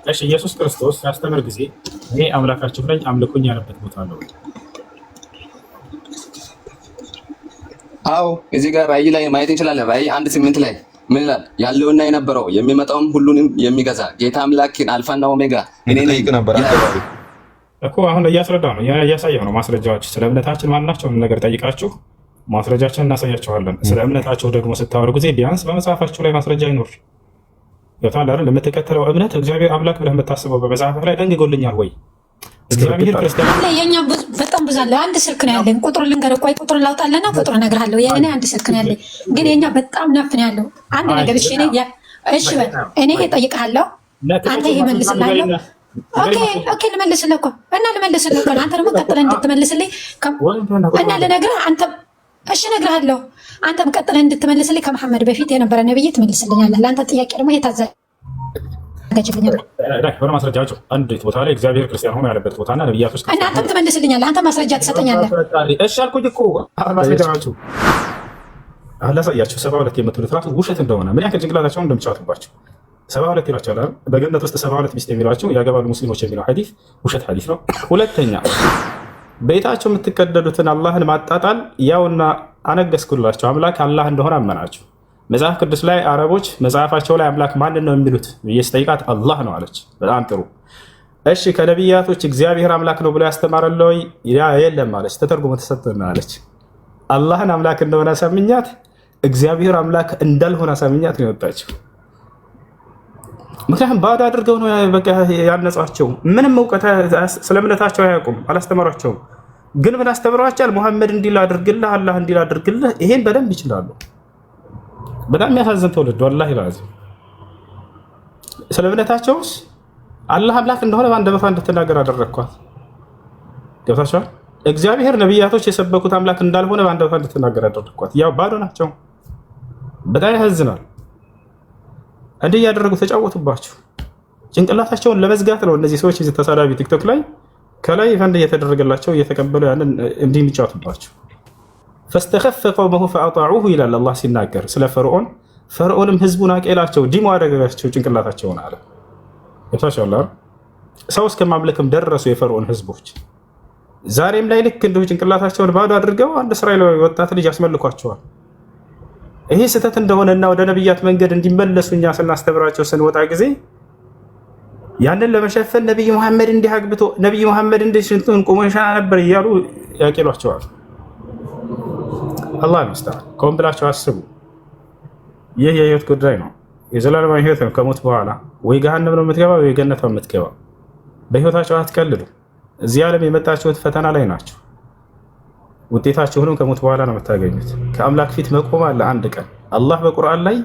እሺ ኢየሱስ ክርስቶስ ያስተምር ጊዜ እኔ አምላካችሁ ነኝ አምልኩኝ ያለበት ቦታ አለው? አዎ እዚህ ጋር ራእይ ላይ ማየት እንችላለን። ራእይ 1:8 ላይ ምን ይላል? ያለውና የነበረው የሚመጣውም ሁሉንም የሚገዛ ጌታ አምላክን አልፋና ኦሜጋ እኔ ነኝ እኮ። አሁን እያስረዳው ነው እያሳየው ነው። ማስረጃዎች ስለ እምነታችን ማናቸውን ነገር ጠይቃችሁ ማስረጃችን እናሳያችኋለን። ስለ እምነታቸው ደግሞ ስታወሩ ጊዜ ቢያንስ በመጽሐፋችሁ ላይ ማስረጃ ይኖር። ይወታል አይደል? የምትከተለው እምነት እግዚአብሔር አምላክ ብለህ የምታስበው በመጽሐፍ ላይ ደንግጎልኛል ወይ? እግዚአብሔር ክርስቲያን የኛ በጣም ብዙ አለ። አንድ ስልክ ነው ያለኝ። ቁጥሩ ልንገርህ። ቆይ ቁጥሩ ላውጣለና ቁጥሩ እነግርሃለሁ። የእኔ አንድ ስልክ ነው ያለኝ፣ ግን የኛ በጣም ነፍ ነው ያለው። አንድ ነገር እሺ፣ እኔ እጠይቅሃለሁ፣ አንተ ይሄ መልስልሃለሁ። ኦኬ ልመልስልህ እኮ እና ልመልስልህ እኮ አንተ ደግሞ ቀጥለህ እንድትመልስልኝ እና ልነግርህ አንተ እሺ እነግርሃለሁ። አንተም ቀጥለህ እንድትመልስልኝ ከመሐመድ በፊት የነበረ ነብይ ትመልስልኛለህ። ለአንተ ጥያቄ ደግሞ የታዘጋጅልኛል። ማስረጃቸው አንድ ቦታ ላይ እግዚአብሔር ክርስቲያን ሆኖ ያለበት ቦታና ነብያቶች እና አንተም ትመልስልኛለህ። አንተ ማስረጃ ትሰጠኛለህ። እሺ አልኩኝ እኮ ማስረጃቸው አላሳያቸው 72 የምትሉት ራሱ ውሸት እንደሆነ ምን ያክል ጭንቅላታቸውን እንደሚጫወቱባቸው 72 ይሏቸዋል። በገነት ውስጥ 72 ሚስት የሚሏቸው ያገባሉ ሙስሊሞች የሚለው ሐዲስ ውሸት ሐዲስ ነው። ሁለተኛ ቤታቸው የምትቀደዱትን አላህን ማጣጣል ያውና አነገስኩላቸው አምላክ አላህ እንደሆነ አመናቸው። መጽሐፍ ቅዱስ ላይ አረቦች መጽሐፋቸው ላይ አምላክ ማንን ነው የሚሉት ብዬ ስጠይቃት አላህ ነው አለች። በጣም ጥሩ እሺ፣ ከነቢያቶች እግዚአብሔር አምላክ ነው ብሎ ያስተማረለ ወይ? የለም አለች። ተተርጉሞ ተሰጥቶና አለች። አላህን አምላክ እንደሆነ አሳምኛት፣ እግዚአብሔር አምላክ እንዳልሆነ አሳምኛት ነው የወጣቸው። ምክንያቱም ባዕድ አድርገው ነው በቃ ያነጻቸው። ምንም እውቀት ስለ እምነታቸው አያውቁም፣ አላስተማሯቸውም። ግን ምን አስተምሯቸዋል? ሙሐመድ እንዲል አድርግልህ፣ አላህ እንዲል አድርግልህ። ይሄን በደንብ ይችላሉ። በጣም የሚያሳዝን ትውልድ ወላሂ ላዚም። ስለ እምነታቸውስ አላህ አምላክ እንደሆነ በአንደበቷ እንድትናገር አደረግኳት። ገብታችኋል? እግዚአብሔር ነቢያቶች የሰበኩት አምላክ እንዳልሆነ በአንደበቷ እንድትናገር አደረግኳት። ያው ባዶ ናቸው። በጣም ያሳዝናል። እንዲህ እያደረጉ ተጫወቱባችሁ። ጭንቅላታቸውን ለመዝጋት ነው እነዚህ ሰዎች እዚህ ተሳዳቢ ቲክቶክ ላይ ከላይ ፈንድ እየተደረገላቸው እየተቀበሉ ያንን እንዲህ የሚጫወቱባቸው። ፈስተኸፈ ቀውመሁ ፈአጣዑሁ ይላል አላህ ሲናገር ስለ ፈርዖን። ፈርዖንም ህዝቡን አቄላቸው፣ ዲሞ አደረጋቸው ጭንቅላታቸውን አለ። ይታሻላ ሰው እስከ ማምለክም ደረሱ የፈርዖን ህዝቦች። ዛሬም ላይ ልክ እንዲሁ ጭንቅላታቸውን ባዶ አድርገው አንድ እስራኤላዊ ወጣት ልጅ ያስመልኳቸዋል። ይሄ ስህተት እንደሆነና ወደ ነብያት መንገድ እንዲመለሱ እኛ ስናስተምራቸው ስንወጣ ጊዜ ያንን ለመሸፈን ነብይ መሐመድ እንዲህ አግብቶ ነብይ መሐመድ እንዲህ ሽንቱን ቆሞ ይሻ ነበር እያሉ ያቄሏቸዋል። አላህ ይመስገን። ቆም ብላችሁ አስቡ። ይህ የህይወት ጉዳይ ነው፣ የዘላለማዊ ህይወት ነው። ከሞት በኋላ ወይ ገሃነም ነው የምትገባ ወይ ገነት ነው የምትገባ። በህይወታቸው አትቀልዱ። እዚህ ዓለም የመጣችሁት ፈተና ላይ ናቸው። ውጤታችሁንም ከሞት በኋላ ነው የምታገኙት። ከአምላክ ፊት መቆም አለ አንድ ቀን። አላህ በቁርአን ላይ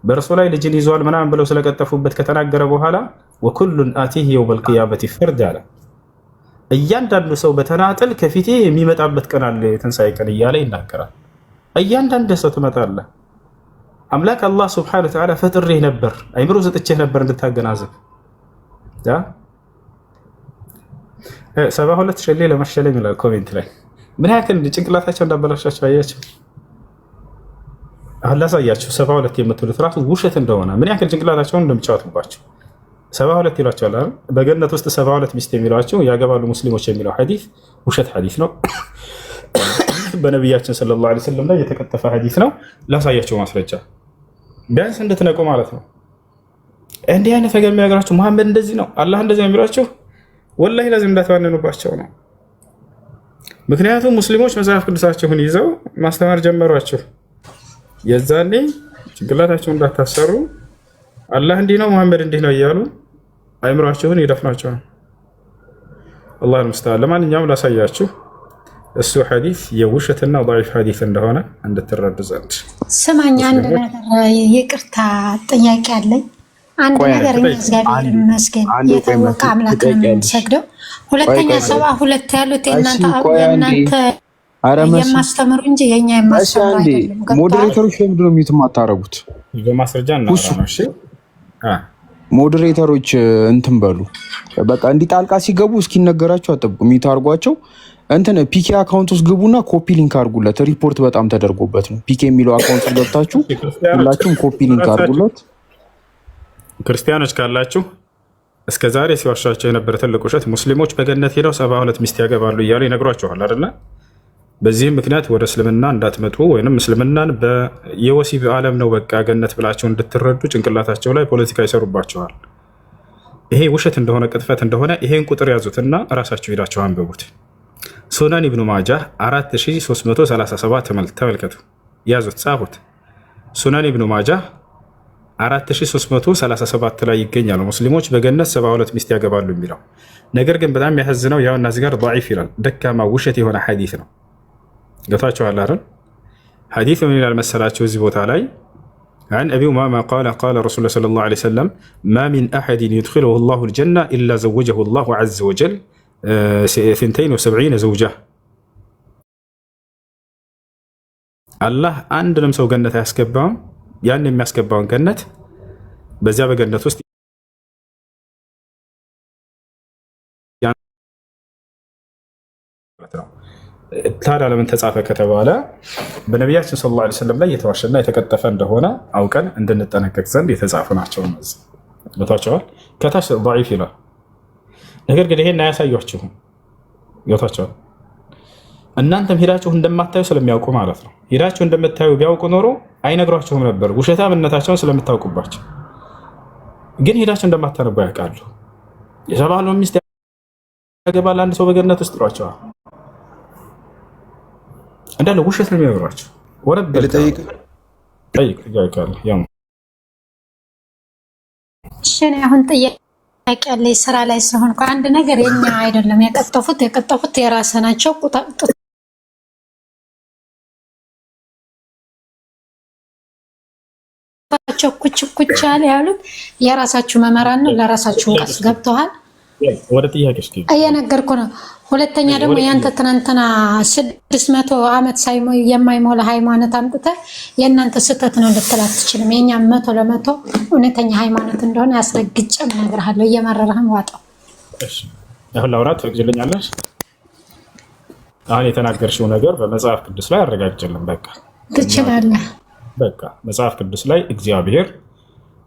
በእርሱ ላይ ልጅን ይዟል ምናምን ብለው ስለቀጠፉበት ከተናገረ በኋላ ወኩሉን አቲህ የውመል ቂያመቲ ፈርድ አለ። እያንዳንዱ ሰው በተናጠል ከፊቴ የሚመጣበት ቀን አለ የትንሣኤ ቀን እያለ ይናገራል። እያንዳንዱ ሰው ትመጣለህ። አምላክ አላህ ሱብሓነሁ ወተዓላ ፈጥሬህ ነበር፣ አይምሮ ሰጥቼህ ነበር እንድታገናዝብ። 72 ሸሌ ለመሸለም ይላል ኮሜንት ላይ። ምን ያክል ጭንቅላታቸው እንዳበላሻቸው አያቸው። አሁን ላሳያቸው 72 የምትሉት ራሱ ውሸት እንደሆነ ምን ያክል ጭንቅላታቸውን እንደሚጫወቱባቸው 72 ይሏቸዋል አይደል? በገነት ውስጥ 72 ሚስት የሚሏቸው ያገባሉ ሙስሊሞች የሚለው ሐዲስ ውሸት ሐዲስ ነው። በነቢያችን ሰለላሁ ዐለይሂ ወሰለም ላይ የተከተፈ ሐዲስ ነው። ላሳያቸው ማስረጃ ቢያንስ እንድትነቁ ማለት ነው። እንዲህ አይነት ነገር የሚያገራቸው መሐመድ እንደዚህ ነው አላህ እንደዚህ ነው የሚሏቸው ወላሂ ለዚህ እንዳትባንኑባቸው ነው። ምክንያቱም ሙስሊሞች መጽሐፍ ቅዱሳቸውን ይዘው ማስተማር ጀመሯቸው። የዛኔ ጭንቅላታቸውን እንዳታሰሩ አላህ እንዲህ ነው መሐመድ እንዲህ ነው እያሉ አይምሯቸውን ይደፍናቸዋል። አላህ ይመስገን። ለማንኛውም ላሳያችሁ እሱ ሐዲስ የውሸትና ضعيف ሐዲስ እንደሆነ እንድትረዱ ዘንድ ስማኝ። አንድ ነገር ይቅርታ ጥያቄ አለኝ። አንድ ነገር እግዚአብሔር ይመስገን የታወቀ አምላክ ነው የምንሰግደው። ሁለተኛ 72 ያሉት የእናንተ የማስተምሩ እንጂ የኛ የማስተምሩ አይደለም። ሞዴሬተሮች ለምንድን ነው ሚውት የማታረጉት? በማስረጃ እናወራ ነው። እሺ ሞዴሬተሮች እንትን በሉ በቃ እንዲጣልቃ ሲገቡ እስኪነገራቸው አጠብቁ። ሚውት አድርጓቸው። እንትን ፒኬ አካውንት ውስጥ ግቡና ኮፒ ሊንክ አድርጉለት። ሪፖርት በጣም ተደርጎበት ነው። ፒኬ የሚለው አካውንት ገብታችሁ ሁላችሁም ኮፒ ሊንክ አድርጉለት። ክርስቲያኖች ካላችሁ እስከዛሬ ሲዋሻቸው የነበረ ትልቅ ውሸት ሙስሊሞች በገነት ሄደው 72 ሚስት ያገባሉ እያሉ ይነግሯቸዋል አይደለ? በዚህም ምክንያት ወደ እስልምና እንዳትመጡ ወይም እስልምናን የወሲብ ዓለም ነው በቃ ገነት ብላቸው እንድትረዱ ጭንቅላታቸው ላይ ፖለቲካ ይሰሩባቸዋል። ይሄ ውሸት እንደሆነ ቅጥፈት እንደሆነ ይሄን ቁጥር ያዙትና እራሳቸው ሄዳቸው አንብቡት። ሱነን ኢብኑ ማጃህ 4337 ተመልከቱ፣ ያዙት፣ ጻፉት። ሱነን ኢብኑ ማጃህ 4337 ላይ ይገኛሉ። ሙስሊሞች በገነት 72 ሚስት ያገባሉ የሚለው ነገር ግን በጣም ያሳዝነው ያውና እዚህ ጋር ضعيف ይላል፣ ደካማ ውሸት የሆነ ሐዲስ ነው። ገብታችኋል አይደል? ሐዲስ ምን ይላል መሰላችሁ? እዚህ ቦታ ላይ عن أبي أمامة قال قال رسول الله صلى الله عليه وسلم ما من أحد يدخله الله الجنة إلا زوجه الله عز وجل 72 زوجة. الله عندنا مسو جنة يسكبهم يعني ما يسكبهم جنة بزيادة جنة وسط ታዲያ ለምን ተጻፈ ከተባለ በነቢያችን ሰለላሁ ዐለይሂ ወሰለም ላይ የተዋሸና የተቀጠፈ እንደሆነ አውቀን እንድንጠነቀቅ ዘንድ የተጻፉ ናቸው። እነዚህ ቦታቸዋል ከታች ضعيف ይላል። ነገር ግን ይሄን አያሳያችሁም። ቦታቸዋል እናንተም ሄዳችሁ እንደማታዩ ስለሚያውቁ ማለት ነው። ሄዳችሁ እንደምታዩ ቢያውቁ ኖሮ አይነግሯችሁም ነበር፣ ውሸታምነታቸውን ስለምታውቁባቸው። ግን ሄዳችሁ እንደማታነቡ ያውቃሉ። የሰባሉ ሚስት ያገባል አንድ ሰው በገነት ውስጥ ጥሯቸዋል። እንዳለ ውሸት ነው የሚያወራቸው። ወረድ ልጠይቅ ይጋካል ያው እሺ ነው አሁን ጥያቄ ያለ ስራ ላይ ስለሆንኩ አንድ ነገር የኛ አይደለም የቀጠፉት የራስህ ናቸው። ቁጣቸው ኩች ያለ ያሉት የራሳችሁ መመራን ነው። ለራሳችሁ ቀስ ገብተዋል። ወደ ጥያቄ እስኪ እየነገርኩ ነው። ሁለተኛ ደግሞ ያንተ ትናንትና 600 ዓመት የማይሞላ ሃይማኖት አምጥተህ የእናንተ ስህተት ነው ልትል አትችልም። የኛ 100% እውነተኛ ሃይማኖት እንደሆነ ያስረግጬም እነግርሃለሁ። እየመረረህም ዋጣው። እሺ አሁን ላውራት ትፈቅጂልኛለሽ? አሁን የተናገርሽው ነገር በመጽሐፍ ቅዱስ ላይ አረጋግጭልን። በቃ ትችላለህ። በቃ መጽሐፍ ቅዱስ ላይ እግዚአብሔር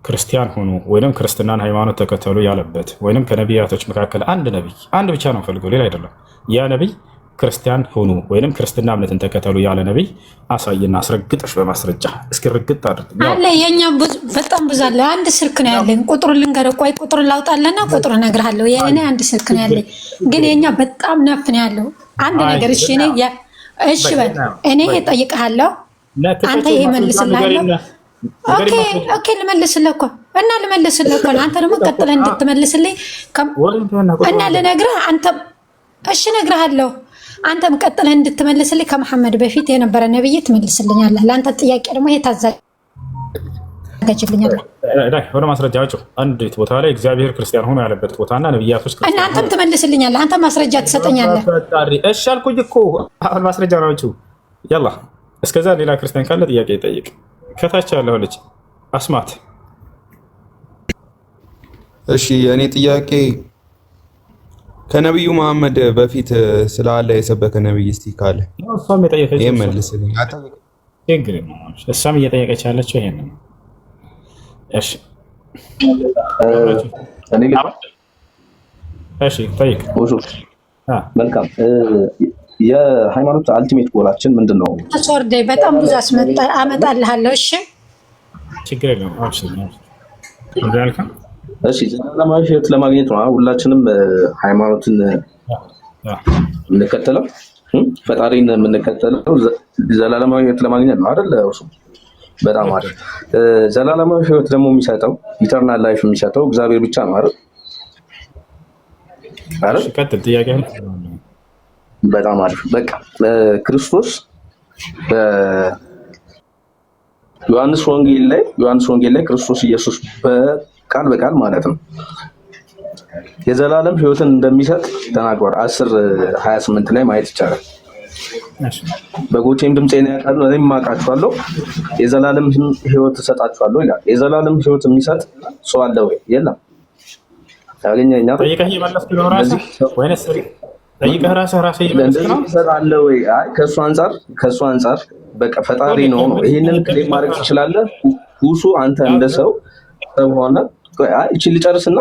ክርስቲያን ሆኑ ወይንም ክርስትናን ሃይማኖት ተከተሉ ያለበት ወይንም ከነቢያቶች መካከል አንድ ነብይ አንድ ብቻ ነው ፈልገው ሌላ አይደለም። ያ ነብይ ክርስቲያን ሆኑ ወይንም ክርስትና እምነትን ተከተሉ ያለ ነብይ አሳይና አስረግጠሽ በማስረጃ እስኪ ርግጥ አድርግ አለ። የኛ በጣም ብዙ አለ። አንድ ስልክ ነው ያለኝ። ቁጥሩን ልንገርህ። ቆይ ቁጥሩን ላውጣለና ቁጥሩን እነግርሃለሁ። የኔ አንድ ስልክ ነው ያለኝ፣ ግን የኛ በጣም ነፍ ነው ያለው። አንድ ነገር እሺ በል እኔ እጠይቅሃለሁ፣ አንተ ይመልስልሃለሁ። ኦኬ ልመልስልህ እኮ ነው። አንተ ደግሞ ቀጥለህ እንድትመልስልኝ እና ልነግርህ አንተ እሺ እነግርሃለሁ። አንተም ቀጥለህ እንድትመልስልኝ ከመሐመድ በፊት የነበረ ነብይ ትመልስልኛለህ። ለአንተ ጥያቄ ደግሞ ታዘጋጅልኛለህ። ወደ ማስረጃቸው አንድ ቦታ ላይ እግዚአብሔር ክርስቲያን ሆኖ ያለበት ቦታና ነብያቶች እና አንተም ትመልስልኛለህ። አንተ ማስረጃ ትሰጠኛለህ። እሺ አልኩኝ እኮ አሁን ማስረጃ ናችሁ። ያላ እስከዛ ሌላ ክርስቲያን ካለ ጥያቄ ይጠይቅ። ከታች ያለው ልጅ አስማት። እሺ የኔ ጥያቄ ከነብዩ መሐመድ በፊት ስለ አላህ የሰበከ ነብይ እስቲ ካለ እሷም የጠየቀች መልስልኝ። እሷም እየጠየቀች ያለችው ይሄን ነው። እሺ እሺ ጠይቅ። መልካም የሃይማኖት አልቲሜት ጎላችን ምንድን ነው? ሶርዴ በጣም ብዙ አመጣልሃለሁ። እሺ ችግር የለውም። እሺ ዘላለማዊ ሕይወት ለማግኘት ነው ሁላችንም ሃይማኖትን የምንከተለው፣ ፈጣሪን የምንከተለው ዘላለማዊ ሕይወት ለማግኘት ነው አይደል? እሱ በጣም አሪፍ። ዘላለማዊ ሕይወት ደግሞ የሚሰጠው ኢተርናል ላይፍ የሚሰጠው እግዚአብሔር ብቻ ነው አይደል? እሺ ቀጥል ጥያቄ። በጣም አሪፍ። በቃ ክርስቶስ በዮሐንስ ወንጌል ላይ ክርስቶስ ኢየሱስ በቃል በቃል ማለት ነው የዘላለም ሕይወትን እንደሚሰጥ ተናግሯል። 10:28 ላይ ማየት ይቻላል። በጎቼም ድምፄን ያውቃሉ እኔም አውቃቸዋለሁ የዘላለም ሕይወት እሰጣቸዋለሁ ይላል። የዘላለም ሕይወት የሚሰጥ ሰው አለ ወይ? የለም። ታገኘኛ ጠይቀህ እየመለስክ ነው ራስህ ወይስ ጠይቀህ ራስህ እየመለስክ ነው? አለ ወይ? አይ ከእሱ አንጻር በቃ ፈጣሪ ነው። ይሄንን ክሌም ማድረግ ትችላለህ። ሁሱ አንተ እንደ ሰው ሆነ። አይ እቺ ልጨርስና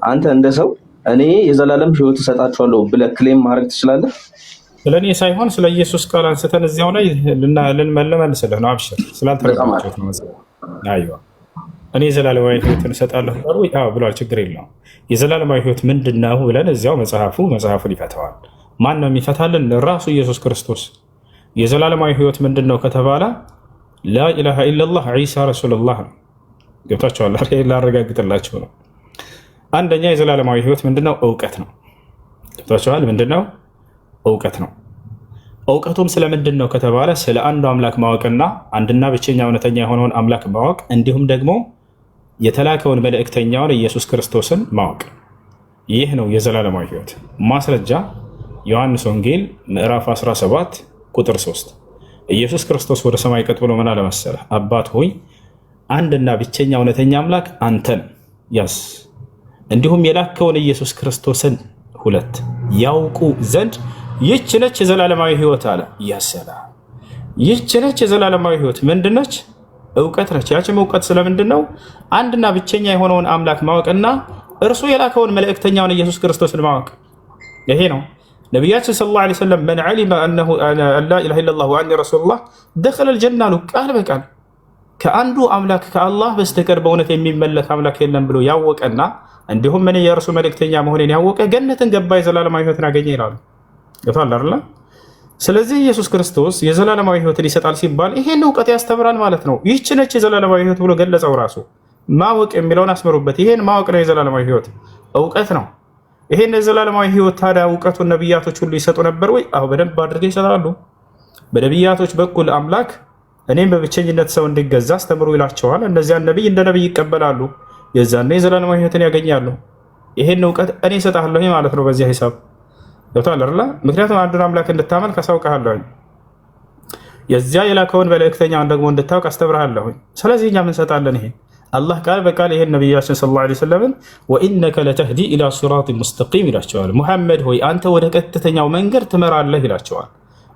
አንተ እንደ ሰው እኔ የዘላለም ህይወት እሰጣችኋለሁ ብለህ ክሌም ማድረግ ትችላለህ? ስለኔ ሳይሆን ስለ ኢየሱስ ቃል አንስተን እዚያው ላይ ልንመልስልህ ነው። አብሽር ስላልተረዳችሁት ነው መሰለኝ። አይዋ እኔ የዘላለማዊ ህይወትን እሰጣለሁ ብሏል። ችግር የለውም። የዘላለማዊ ህይወት ምንድን ነው ብለን እዚያው መጽሐፉን ይፈተዋል። ማን ነው የሚፈታልን? ራሱ ኢየሱስ ክርስቶስ። የዘላለማዊ ህይወት ምንድን ነው ከተባለ ላኢላሃ ኢለላህ ዒሳ ረሱሉላህ ነው። ገብታችኋል? ላረጋግጥላችሁ ነው። አንደኛ የዘላለማዊ ህይወት ምንድነው? እውቀት ነው። ገብታችኋል? ምንድነው? እውቀት ነው። እውቀቱም ስለምንድን ነው ከተባለ ስለ አንዱ አምላክ ማወቅና አንድና ብቸኛ እውነተኛ የሆነውን አምላክ ማወቅ እንዲሁም ደግሞ የተላከውን መልእክተኛውን ኢየሱስ ክርስቶስን ማወቅ። ይህ ነው የዘላለማዊ ህይወት። ማስረጃ ዮሐንስ ወንጌል ምዕራፍ 17 ቁጥር 3 ኢየሱስ ክርስቶስ ወደ ሰማይ ቀጥ ብሎ ምን አለ መሰለህ? አባት ሆይ አንድና ብቸኛ እውነተኛ አምላክ አንተን ያስ እንዲሁም የላከውን ኢየሱስ ክርስቶስን ሁለት ያውቁ ዘንድ ይህች ነች የዘላለማዊ ህይወት አለ። ያሰላ ይህች ነች የዘላለማዊ ህይወት ምንድነች? እውቀት ነች። ያችም እውቀት ስለምንድን ነው? አንድና ብቸኛ የሆነውን አምላክ ማወቅና እርሱ የላከውን መልእክተኛውን ኢየሱስ ክርስቶስን ማወቅ። ይሄ ነው ነቢያችን ሰለላሁ ዐለይሂ ወሰለም መን ዐሊመ አነሁ ላ ኢላሃ ኢለላህ ወአኒ ረሱሉላህ ደኸለል ጀና አሉ። ቃል በቃል ከአንዱ አምላክ ከአላህ በስተቀር በእውነት የሚመለክ አምላክ የለም ብሎ ያወቀና እንዲሁም እኔ የእርሱ መልእክተኛ መሆኔን ያወቀ ገነትን ገባ፣ የዘላለማዊ ህይወትን አገኘ ይላሉ። ገብቶሃል አይደል? ስለዚህ ኢየሱስ ክርስቶስ የዘላለማዊ ህይወትን ይሰጣል ሲባል ይሄን እውቀት ያስተምራል ማለት ነው። ይህች ነች የዘላለማዊ ህይወት ብሎ ገለጸው ራሱ። ማወቅ የሚለውን አስመሩበት። ይሄን ማወቅ ነው የዘላለማዊ ህይወት፣ እውቀት ነው። ይሄን የዘላለማዊ ህይወት ታዲያ እውቀቱን ነቢያቶች ሁሉ ይሰጡ ነበር ወይ? አዎ በደንብ አድርገው ይሰጣሉ። በነቢያቶች በኩል አምላክ እኔም በብቸኝነት ሰው እንዲገዛ አስተምሩ ይላቸዋል። እነዚያን ነቢይ እንደ ነቢይ ይቀበላሉ። የዛኔ የዘላለማዊ ህይወትን ያገኛሉ። ይሄን እውቀት እኔ እሰጥሃለሁ ማለት ነው በዚያ ሂሳብ። ገብቶሃል አይደል? ምክንያቱም አንዱን አምላክ እንድታመልክ አሳውቅሃለሁ፣ የዚያ የላከውን መልእክተኛውን ደግሞ እንድታውቅ አስተምርሃለሁ። ስለዚህ እኛ ምን እንሰጣለን? ይሄን አላህ ቃል በቃል ይሄን ነቢያችን ሰለላሁ ዐለይሂ ወሰለም ወኢነከ ለተህዲ ኢላ ሲራጢን ሙስተቂም ይላቸዋል። ሙሐመድ ሆይ አንተ ወደ ቀጥተኛው መንገድ ትመራለህ ይላቸዋል።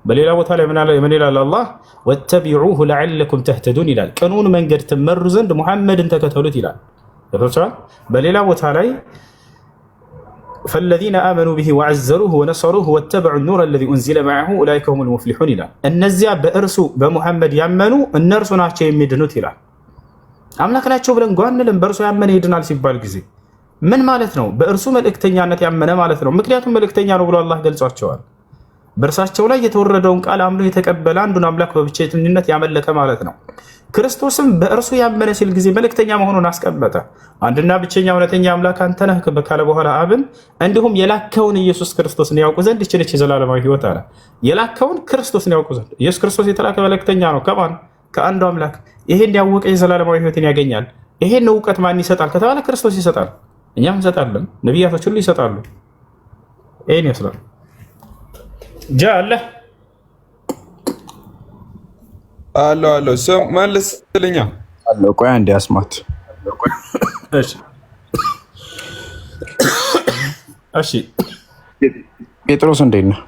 በሌላ ቦታ ላይ ምን ይላል አላህ? ወተቢዑሁ ለዐለኩም ተህተዱን ይላል። ቅኑን መንገድ ትመሩ ዘንድ ሙሐመድን ተከተሉት ይላል። በሌላ ቦታ ላይ ፈለዚነ አመኑ ቢሂ ወዐዘሩሁ ወነሰሩሁ ወተበዑ ኑረ አለዚ ኡንዚለ መዐሁ ኡላኢከ ሁሙል ሙፍሊሑን ይላል። እነዚያ በእርሱ በሙሐመድ ያመኑ እነርሱ ናቸው የሚድኑት ይላል። አምላክ ናቸው ብለን ጓንልም በእርሱ ያመነ ይድናል ሲባል ጊዜ ምን ማለት ነው? በእርሱ መልእክተኛነት ያመነ ማለት ነው። ምክንያቱም መልእክተኛ ነው ብሎ አላህ ገልጿቸዋል። በእርሳቸው ላይ የተወረደውን ቃል አምኖ የተቀበለ አንዱን አምላክ በብቸኝነት ያመለከ ማለት ነው። ክርስቶስም በእርሱ ያመነ ሲል ጊዜ መልእክተኛ መሆኑን አስቀመጠ። አንድና ብቸኛ እውነተኛ አምላክ አንተ ነህ ካለ በኋላ አብን እንዲሁም የላከውን ኢየሱስ ክርስቶስን ያውቁ ዘንድ ይህች ነች የዘላለማዊ ህይወት አለ። የላከውን ክርስቶስን ያውቁ ዘንድ ኢየሱስ ክርስቶስ የተላከ መልእክተኛ ነው። ከማን? ከአንዱ አምላክ። ይሄን ያወቀ የዘላለማዊ ህይወትን ያገኛል። ይሄን እውቀት ማን ይሰጣል ከተባለ ክርስቶስ ይሰጣል። እኛም እንሰጣለን። ነቢያቶች ሁሉ ይሰጣሉ። ይሄን ይመስላል። ጃ አለ አሎ ሰው መልስልኛ አሎ። ቆይ አንዴ አስማት። እሺ ጴጥሮስ እንዴት ነህ?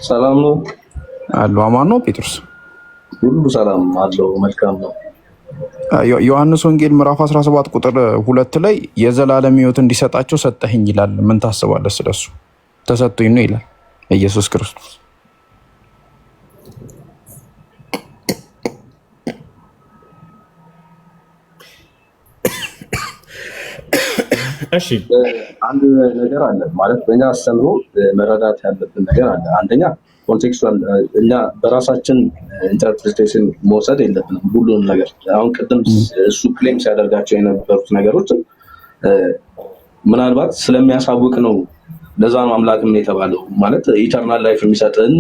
ሰላም ነው አሎ። አማን ነው ጴጥሮስ? ሁሉ ሰላም አለው፣ መልካም ነው። ዮሐንስ ወንጌል ምዕራፍ 17 ቁጥር 2 ላይ የዘላለም ህይወት እንዲሰጣቸው ሰጠኸኝ ይላል። ምን ታስባለህ ስለሱ? ተሰጥቶኝ ነው ይላል ኢየሱስ ክርስቶስ። እሺ አንድ ነገር አለ ማለት በእኛ አስተምሮ መረዳት ያለብን ነገር አለ። አንደኛ ኮንቴክስቹዋል፣ እኛ በራሳችን ኢንተርፕሬቴሽን መውሰድ የለብንም ሁሉንም ነገር። አሁን ቅድም እሱ ክሌም ሲያደርጋቸው የነበሩት ነገሮች ምናልባት ስለሚያሳውቅ ነው። ለዛ ነው አምላክም የተባለው ማለት ኢተርናል ላይፍ የሚሰጥን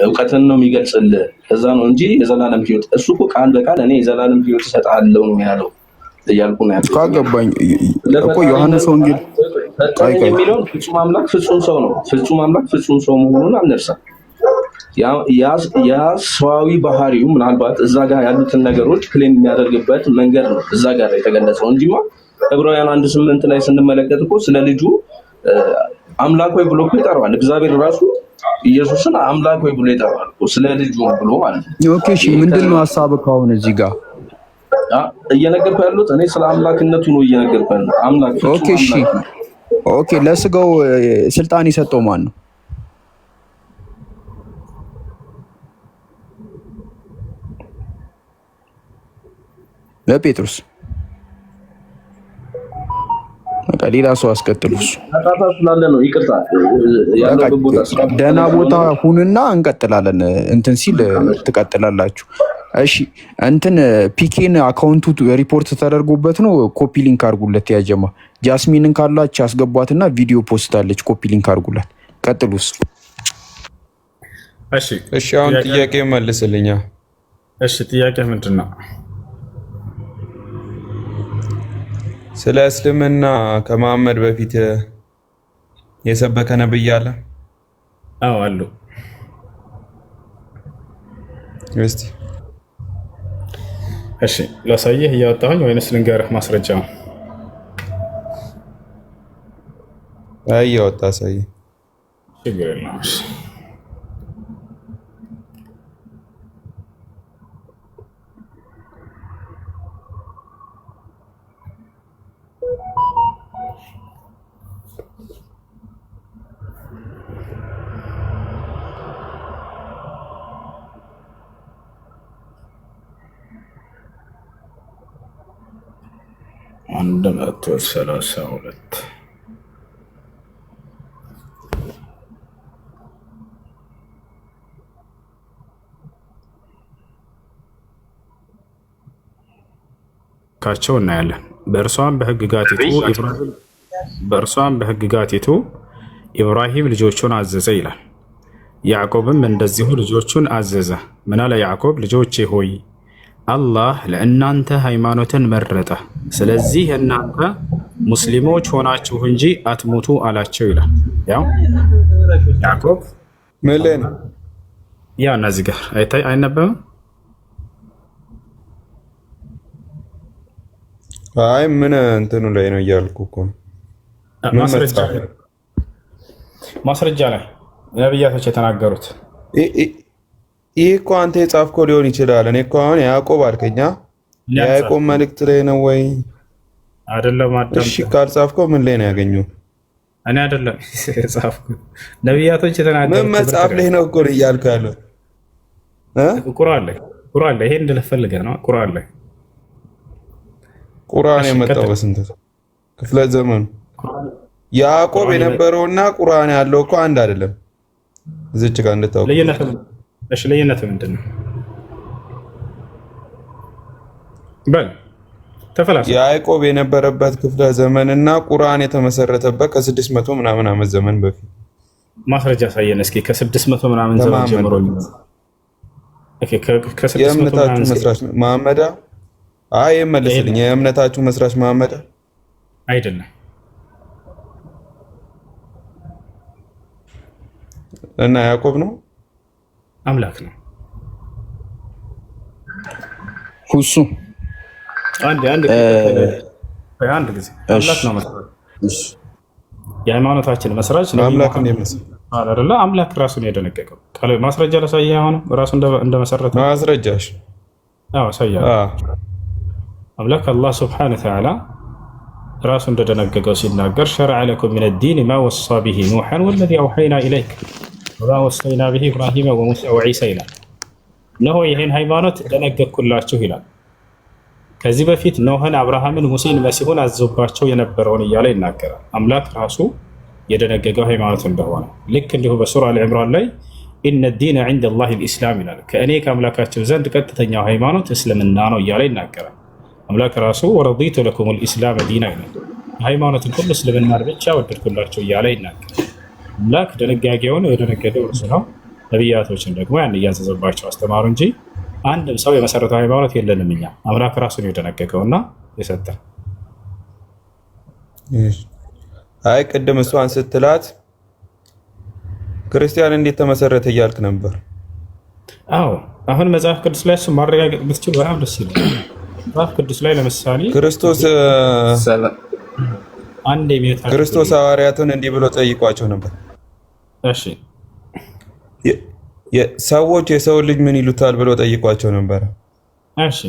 እውቀትን ነው የሚገልጽልህ። ለዛ ነው እንጂ የዘላለም ህይወት እሱ እኮ ቃል በቃል እኔ የዘላለም ህይወት እሰጥሃለሁ ነው ያለው እያልኩ ነው ያለው። ካገባኝ እኮ ዮሐንስ ወንጌል የሚለው ፍጹም አምላክ ፍጹም ሰው ነው። ፍጹም አምላክ ፍጹም ሰው መሆኑን አንርሳ። ያ ሰዋዊ ባህሪው ምናልባት እዛ ጋር ያሉትን ነገሮች ክሌም የሚያደርግበት መንገድ ነው እዛ ጋር የተገለጸው እንጂማ ዕብራውያን 1:8 ላይ ስንመለከት እኮ ስለ ልጁ አምላክ ወይ ብሎ ይጠራዋል። እግዚአብሔር ራሱ ኢየሱስን አምላክ ወይ ብሎ ይጠራዋል ስለ ልጁ ብሎ ማለት ነው። ኦኬ እሺ፣ ምንድነው ሐሳብህ አሁን እዚህ ጋር? እየነገርኩ ያሉት እኔ ስለ አምላክነቱ ነው እየነገርኩ ያሉት። አምላክ ኦኬ እሺ ኦኬ። ለስጋው ስልጣን የሰጠው ማን ነው? ለጴጥሮስ። በቃ ሌላ ሰው አስቀጥሉስ። ስላለ ነው ይቅርታ። ደህና ቦታ ሁንና እንቀጥላለን። እንትን ሲል ትቀጥላላችሁ። እሺ እንትን ፒኬን አካውንቱ ሪፖርት ተደርጎበት ነው። ኮፒ ሊንክ አድርጉለት። ያጀማ ጃስሚንን ካላች አስገቧትና ቪዲዮ ፖስት አለች። ኮፒ ሊንክ አድርጉላት። ቀጥሉስ። እሺ አሁን ጥያቄ መልስልኛ። እሺ ጥያቄ ምንድን ነው? ስለ እስልምና ከመሐመድ በፊት የሰበከ ነብይ አለ? አዎ አሉ። እስቲ እሺ ላሳየህ እያወጣሁኝ ወይንስ ልንገርህ ማስረጃው? አይ እያወጣ ሳይ ችግር የለውም። عند 132 ካቸው እናያለን። በእርሷም በሕግጋቲቱ ኢብራሂም ልጆቹን አዘዘ ይላል። ያዕቆብም እንደዚሁ ልጆቹን አዘዘ። ምን አለ ያዕቆብ? ልጆቼ ሆይ አላህ ለእናንተ ሃይማኖትን መረጠ፣ ስለዚህ እናንተ ሙስሊሞች ሆናችሁ እንጂ አትሙቱ አላቸው ይላል። ያው ያዕቆብ ምን ላይ ነው? ያ እነዚህ ጋር አይነበብም? አይ ምን እንትኑ ላይ ነው እያልኩ እኮ ማስረጃ ላይ ነብያቶች የተናገሩት። ይህ እኮ አንተ የጻፍከው ሊሆን ይችላል። እኔ እኮ አሁን ያዕቆብ አልከኛ። የያዕቆብ መልእክት ላይ ነው ወይ አይደለም? እሺ ካልጻፍከው ምን ላይ ነው ያገኘው? እኔ አይደለም የጻፍኩት፣ ነብያቶች የተናገሩት። ምን መጽሐፍ ላይ ነው እኮ እያልኩ ያለው? ቁርአን ላይ ይሄን እንድልፈልገ ነው። ቁርአን ላይ ቁርአን የመጣው በስንት ክፍለ ዘመኑ? ያዕቆብ የነበረውና ቁርአን ያለው እኮ አንድ አይደለም። እዚች ጋር እንድታውቁ። ልዩነት ምንድን ነው? በል ተፈላሰ። ያዕቆብ የነበረበት ክፍለ ዘመንና ቁርአን የተመሰረተበት ከ600 ምናምን ዓመት ዘመን በፊት ማስረጃ ሳየን እስኪ። ከ600 ምናምን ዘመን ጀምሮ የእምነታችሁ መስራች መሐመድ? አይ መልስልኝ። የእምነታችሁ መስራች መሐመድ አይደለም። እና ያዕቆብ ነው? አምላክ ነው። ሁሱ አንድ ጊዜ አምላክ ነው መስራች። የሃይማኖታችን መስራች ነው። አምላክ ነው መስራች አይደለ? አምላክ ራሱ ነው የደነገገው። ማስረጃ ላሳየህ። አሁን ራሱ እንደመሰረተ ማስረጃሽ? አዎ ሳያ አምላክ አላህ ሱብሓነሁ ወተዓላ ራሱ እንደደነገገው ሲናገር ሸረዐ ለኩም ሚነ ዲን ማ ወሳ ቢሂ ኑሐን ወለዚ አውሐይና ኢለይክ ወማ ወሰይና ቢሂ ኢብራሂመ ወሙሳ ወዒሳ ይላል። እነሆ ይህን ሃይማኖት ደነገግኩላችሁ ይላል። ከዚህ በፊት ኖህን፣ አብርሃምን፣ ሙሴን፣ መሲሁን አዞባቸው የነበረውን እያለ ይናገራል። አምላክ ራሱ የደነገገው ሃይማኖት እንደሆነ ልክ እንዲሁ በሱራ አልዕምራን ላይ ኢነ ዲነ ዒንደ ላሂ ልኢስላም ይላል። ከእኔ ከአምላካቸው ዘንድ ቀጥተኛው ሃይማኖት እስልምና ነው እያለ ይናገራል። አምላክ ራሱ ወረዲቱ ለኩም ልኢስላም ዲና ይላል። ሃይማኖትን ሁሉ እስልምናን ብቻ ወደድኩላቸው እያለ ይናገራል። አምላክ ደነጋጌውን የደነገገው እርሱ ነው። ነቢያቶችን ደግሞ ያን እያዘዘባቸው አስተማሩ እንጂ አንድም ሰው የመሰረተው ሃይማኖት የለንም። እኛ አምላክ ራሱን የደነገገውና የሰጠን። አይ ቅድም እሷን ስትላት ክርስቲያን እንዴት ተመሰረተ እያልክ ነበር። አዎ አሁን መጽሐፍ ቅዱስ ላይ እሱ ማረጋገጥ ብትችል በጣም ደስ ይላል። መጽሐፍ ቅዱስ ላይ ለምሳሌ ክርስቶስ ሐዋርያቱን እንዲህ ብሎ ጠይቋቸው ነበር። እሺ ሰዎች የሰው ልጅ ምን ይሉታል ብሎ ጠይቋቸው ነበር። እሺ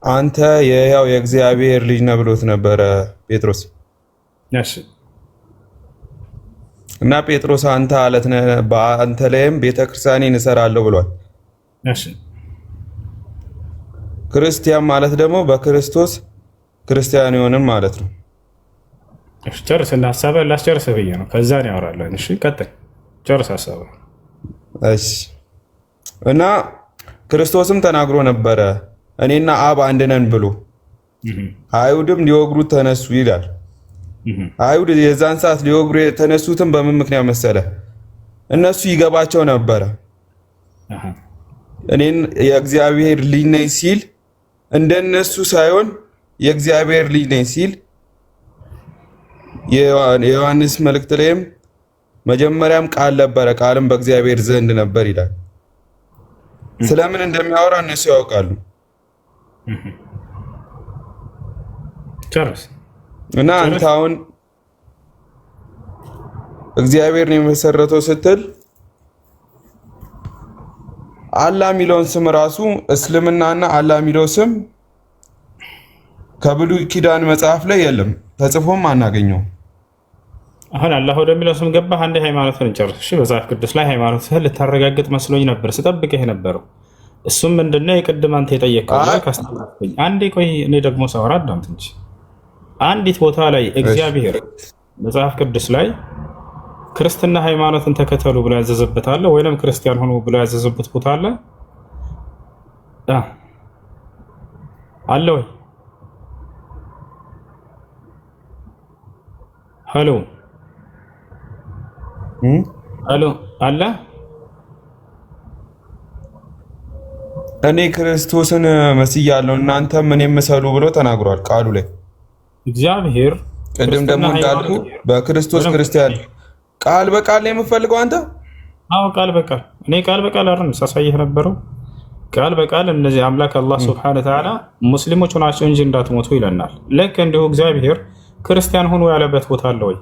አንተ የሕያው የእግዚአብሔር ልጅ ነህ ብሎት ነበረ ጴጥሮስ። እሺ እና ጴጥሮስ አንተ አለት ነህ፣ በአንተ ላይም ቤተክርስቲያኔን እሰራለሁ ብሏል። እሺ ክርስቲያን ማለት ደግሞ በክርስቶስ ክርስቲያን ይሆንም ማለት ነው። እሺ ጨርስ እና ሀሳብህን ላስጨርስህ ብዬ ነው። ከዛ ነው ያወራለን። እሺ ቀጥል፣ ጨርስ ሀሳብህን። እሺ እና ክርስቶስም ተናግሮ ነበረ እኔና አብ አንድ ነን ብሎ፣ አይሁድም ሊወግሩት ተነሱ ይላል። አይሁድ የዛን ሰዓት ሊወግሩ የተነሱትን በምን ምክንያት መሰለ? እነሱ ይገባቸው ነበረ እኔን የእግዚአብሔር ልጅ ነኝ ሲል እንደነሱ ሳይሆን የእግዚአብሔር ልጅ ነኝ ሲል የዮሐንስ መልእክት ላይም መጀመሪያም ቃል ነበረ፣ ቃልም በእግዚአብሔር ዘንድ ነበር ይላል። ስለምን እንደሚያወራ እነሱ ያውቃሉ። ጨርስ እና አንተ አሁን እግዚአብሔርን የመሰረተው ስትል አላህ የሚለውን ስም ራሱ እስልምናና አላህ የሚለው ስም ከብሉይ ኪዳን መጽሐፍ ላይ የለም፣ ተጽፎም አናገኘው። አሁን አላህ ወደሚለው ስም ገባህ። አንዴ ሃይማኖትን ጨርስ። እሺ መጽሐፍ ቅዱስ ላይ ሃይማኖትህን ልታረጋግጥ መስሎኝ ነበር ስጠብቅህ የነበረው። እሱም ምንድነው የቅድም አንተ የጠየቀው ካስተማርከኝ። አንዴ ቆይ፣ እኔ ደግሞ ሳወራ አዳምጥ እንጂ። አንዲት ቦታ ላይ እግዚአብሔር መጽሐፍ ቅዱስ ላይ ክርስትና ሃይማኖትን ተከተሉ ብሎ ያዘዘበት አለ ወይንም ክርስቲያን ሆኖ ብሎ ያዘዘበት ቦታ አለ አለ ወይ? ሄሎ ሄሎ አለ። እኔ ክርስቶስን መስያለሁ እናንተ ምን የምሰሉ ብሎ ተናግሯል ቃሉ ላይ እግዚአብሔር። ቅድም ደግሞ እንዳልኩ በክርስቶስ ክርስቲያን ቃል በቃል ላይ የምፈልገው አንተ? አዎ ቃል በቃል እኔ ቃል በቃል አይደል ሳሳየህ ነበረው። ቃል በቃል እነዚህ አምላክ አላህ Subhanahu Wa Ta'ala ሙስሊሞች ናቸው እንጂ እንዳትሞቱ ይለናል። ልክ እንዲሁ እግዚአብሔር ክርስቲያን ሆኖ ያለበት ቦታ አለ ወይ?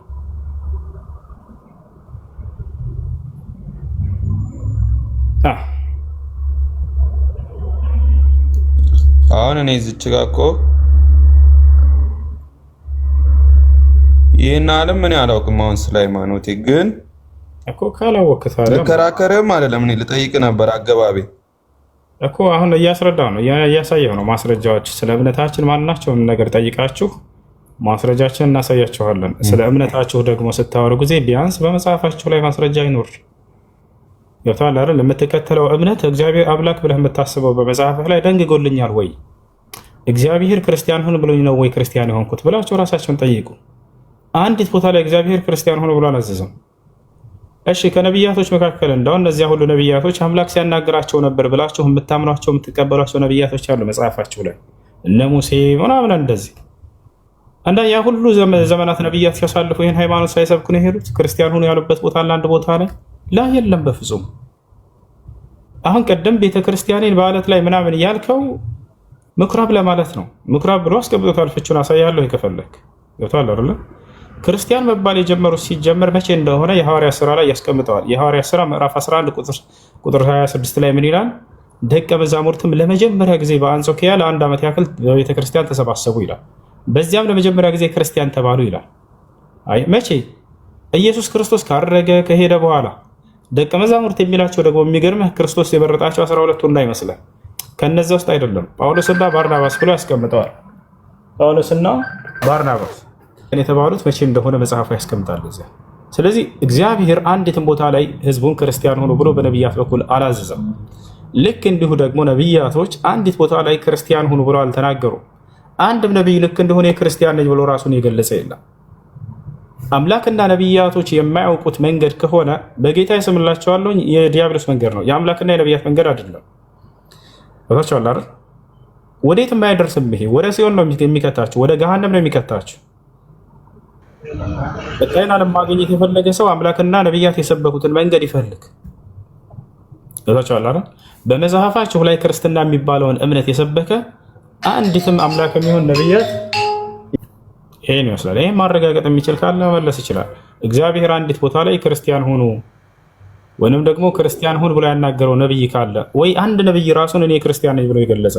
አሁን እኔ እዚች ጋር እኮ ይህን ዓለም ምን አላውቅም። አሁን ስለ ሃይማኖቴ ግን እኮ ካላወቅህ ታዲያ ልከራከርም አይደለም እኔ ልጠይቅ ነበር። አገባቤ እኮ አሁን እያስረዳሁ ነው እያሳየሁ ነው። ማስረጃዎች ስለ እምነታችን ማናቸውም ነገር ጠይቃችሁ ማስረጃችን እናሳያችኋለን። ስለ እምነታችሁ ደግሞ ስታወሩ ጊዜ ቢያንስ በመጽሐፋችሁ ላይ ማስረጃ ይኖር። ይወታል አይደል? የምትከተለው እምነት እግዚአብሔር አምላክ ብለህ የምታስበው በመጽሐፍህ ላይ ደንግጎልኛል ወይ? እግዚአብሔር ክርስቲያን ሁን ብሎኝ ነው ወይ ክርስቲያን የሆንኩት ብላችሁ ራሳችሁን ጠይቁ። አንዲት ቦታ ላይ እግዚአብሔር ክርስቲያን ሆኖ ብሎ አላዘዘም። እሺ ከነቢያቶች መካከል እንደው እነዚያ ሁሉ ነቢያቶች አምላክ ሲያናግራቸው ነበር ብላችሁ የምታምኗቸው የምትቀበሏቸው ነቢያቶች አሉ መጽሐፋችሁ ላይ እነ ሙሴ ምናምን እንደዚህ አንዳ ያ ሁሉ ዘመናት ነቢያት ሲያሳልፉ ይህን ሃይማኖት ሳይሰብኩ ነው የሄዱት። ክርስቲያን ሆኖ ያሉበት ቦታ አለ አንድ ቦታ ላይ ላ የለም በፍጹም። አሁን ቀደም ቤተክርስቲያኔን በአለት ላይ ምናምን ያልከው ምኩራብ ለማለት ነው። ምኩራብ ብሎ አስቀምጦታል። ፍቹን አሳያለሁ ከፈለክ ይወታል አይደል? ክርስቲያን መባል የጀመሩት ሲጀመር መቼ እንደሆነ የሐዋርያ ስራ ላይ ያስቀምጠዋል። የሐዋርያ ስራ ምዕራፍ 11 ቁጥር 26 ላይ ምን ይላል? ደቀ መዛሙርትም ለመጀመሪያ ጊዜ በአንጾኪያ ለአንድ ዓመት ያክል በቤተክርስቲያን ተሰባሰቡ ይላል። በዚያም ለመጀመሪያ ጊዜ ክርስቲያን ተባሉ ይላል። አይ መቼ? ኢየሱስ ክርስቶስ ካረገ ከሄደ በኋላ ደቀ መዛሙርት የሚላቸው ደግሞ የሚገርምህ ክርስቶስ የመረጣቸው 12ቱ እንዳይመስልህ ከነዛ ውስጥ አይደለም። ጳውሎስና ባርናባስ ብሎ ያስቀምጠዋል። ጳውሎስና ባርናባስ የተባሉት መቼ እንደሆነ መጽሐፉ ያስቀምጣል እዚያ። ስለዚህ እግዚአብሔር አንዲትን ቦታ ላይ ህዝቡን ክርስቲያን ሆኖ ብሎ በነቢያት በኩል አላዘዘም። ልክ እንዲሁ ደግሞ ነቢያቶች አንዲት ቦታ ላይ ክርስቲያን ሆኖ ብሎ አልተናገሩም። አንድም ነቢይ ልክ እንደሆነ የክርስቲያን ነኝ ብሎ ራሱን የገለጸ የለም። አምላክና ነቢያቶች የማያውቁት መንገድ ከሆነ በጌታ ይስምላቸዋለሁ የዲያብሎስ መንገድ ነው፣ የአምላክና የነቢያት መንገድ አይደለም። ወታችኋል አይደል? ወዴት የማይደርስም ይሄ ወደ ሲኦል ነው የሚከታችሁ፣ ወደ ገሃነም ነው የሚከታችሁ። በቀይን ዓለም ማግኘት የፈለገ ሰው አምላክና ነቢያት የሰበኩትን መንገድ ይፈልግ። ወታችኋል አይደል? በመጽሐፋችሁ ላይ ክርስትና የሚባለውን እምነት የሰበከ አንዲትም አምላክ የሚሆን ነቢያት ይሄን ይመስላል። ይሄን ማረጋገጥ የሚችል ካለ መመለስ ይችላል። እግዚአብሔር አንዲት ቦታ ላይ ክርስቲያን ሆኑ ወይንም ደግሞ ክርስቲያን ሁን ብሎ ያናገረው ነብይ ካለ ወይ አንድ ነብይ ራሱን እኔ ክርስቲያን ነኝ ብሎ የገለጸ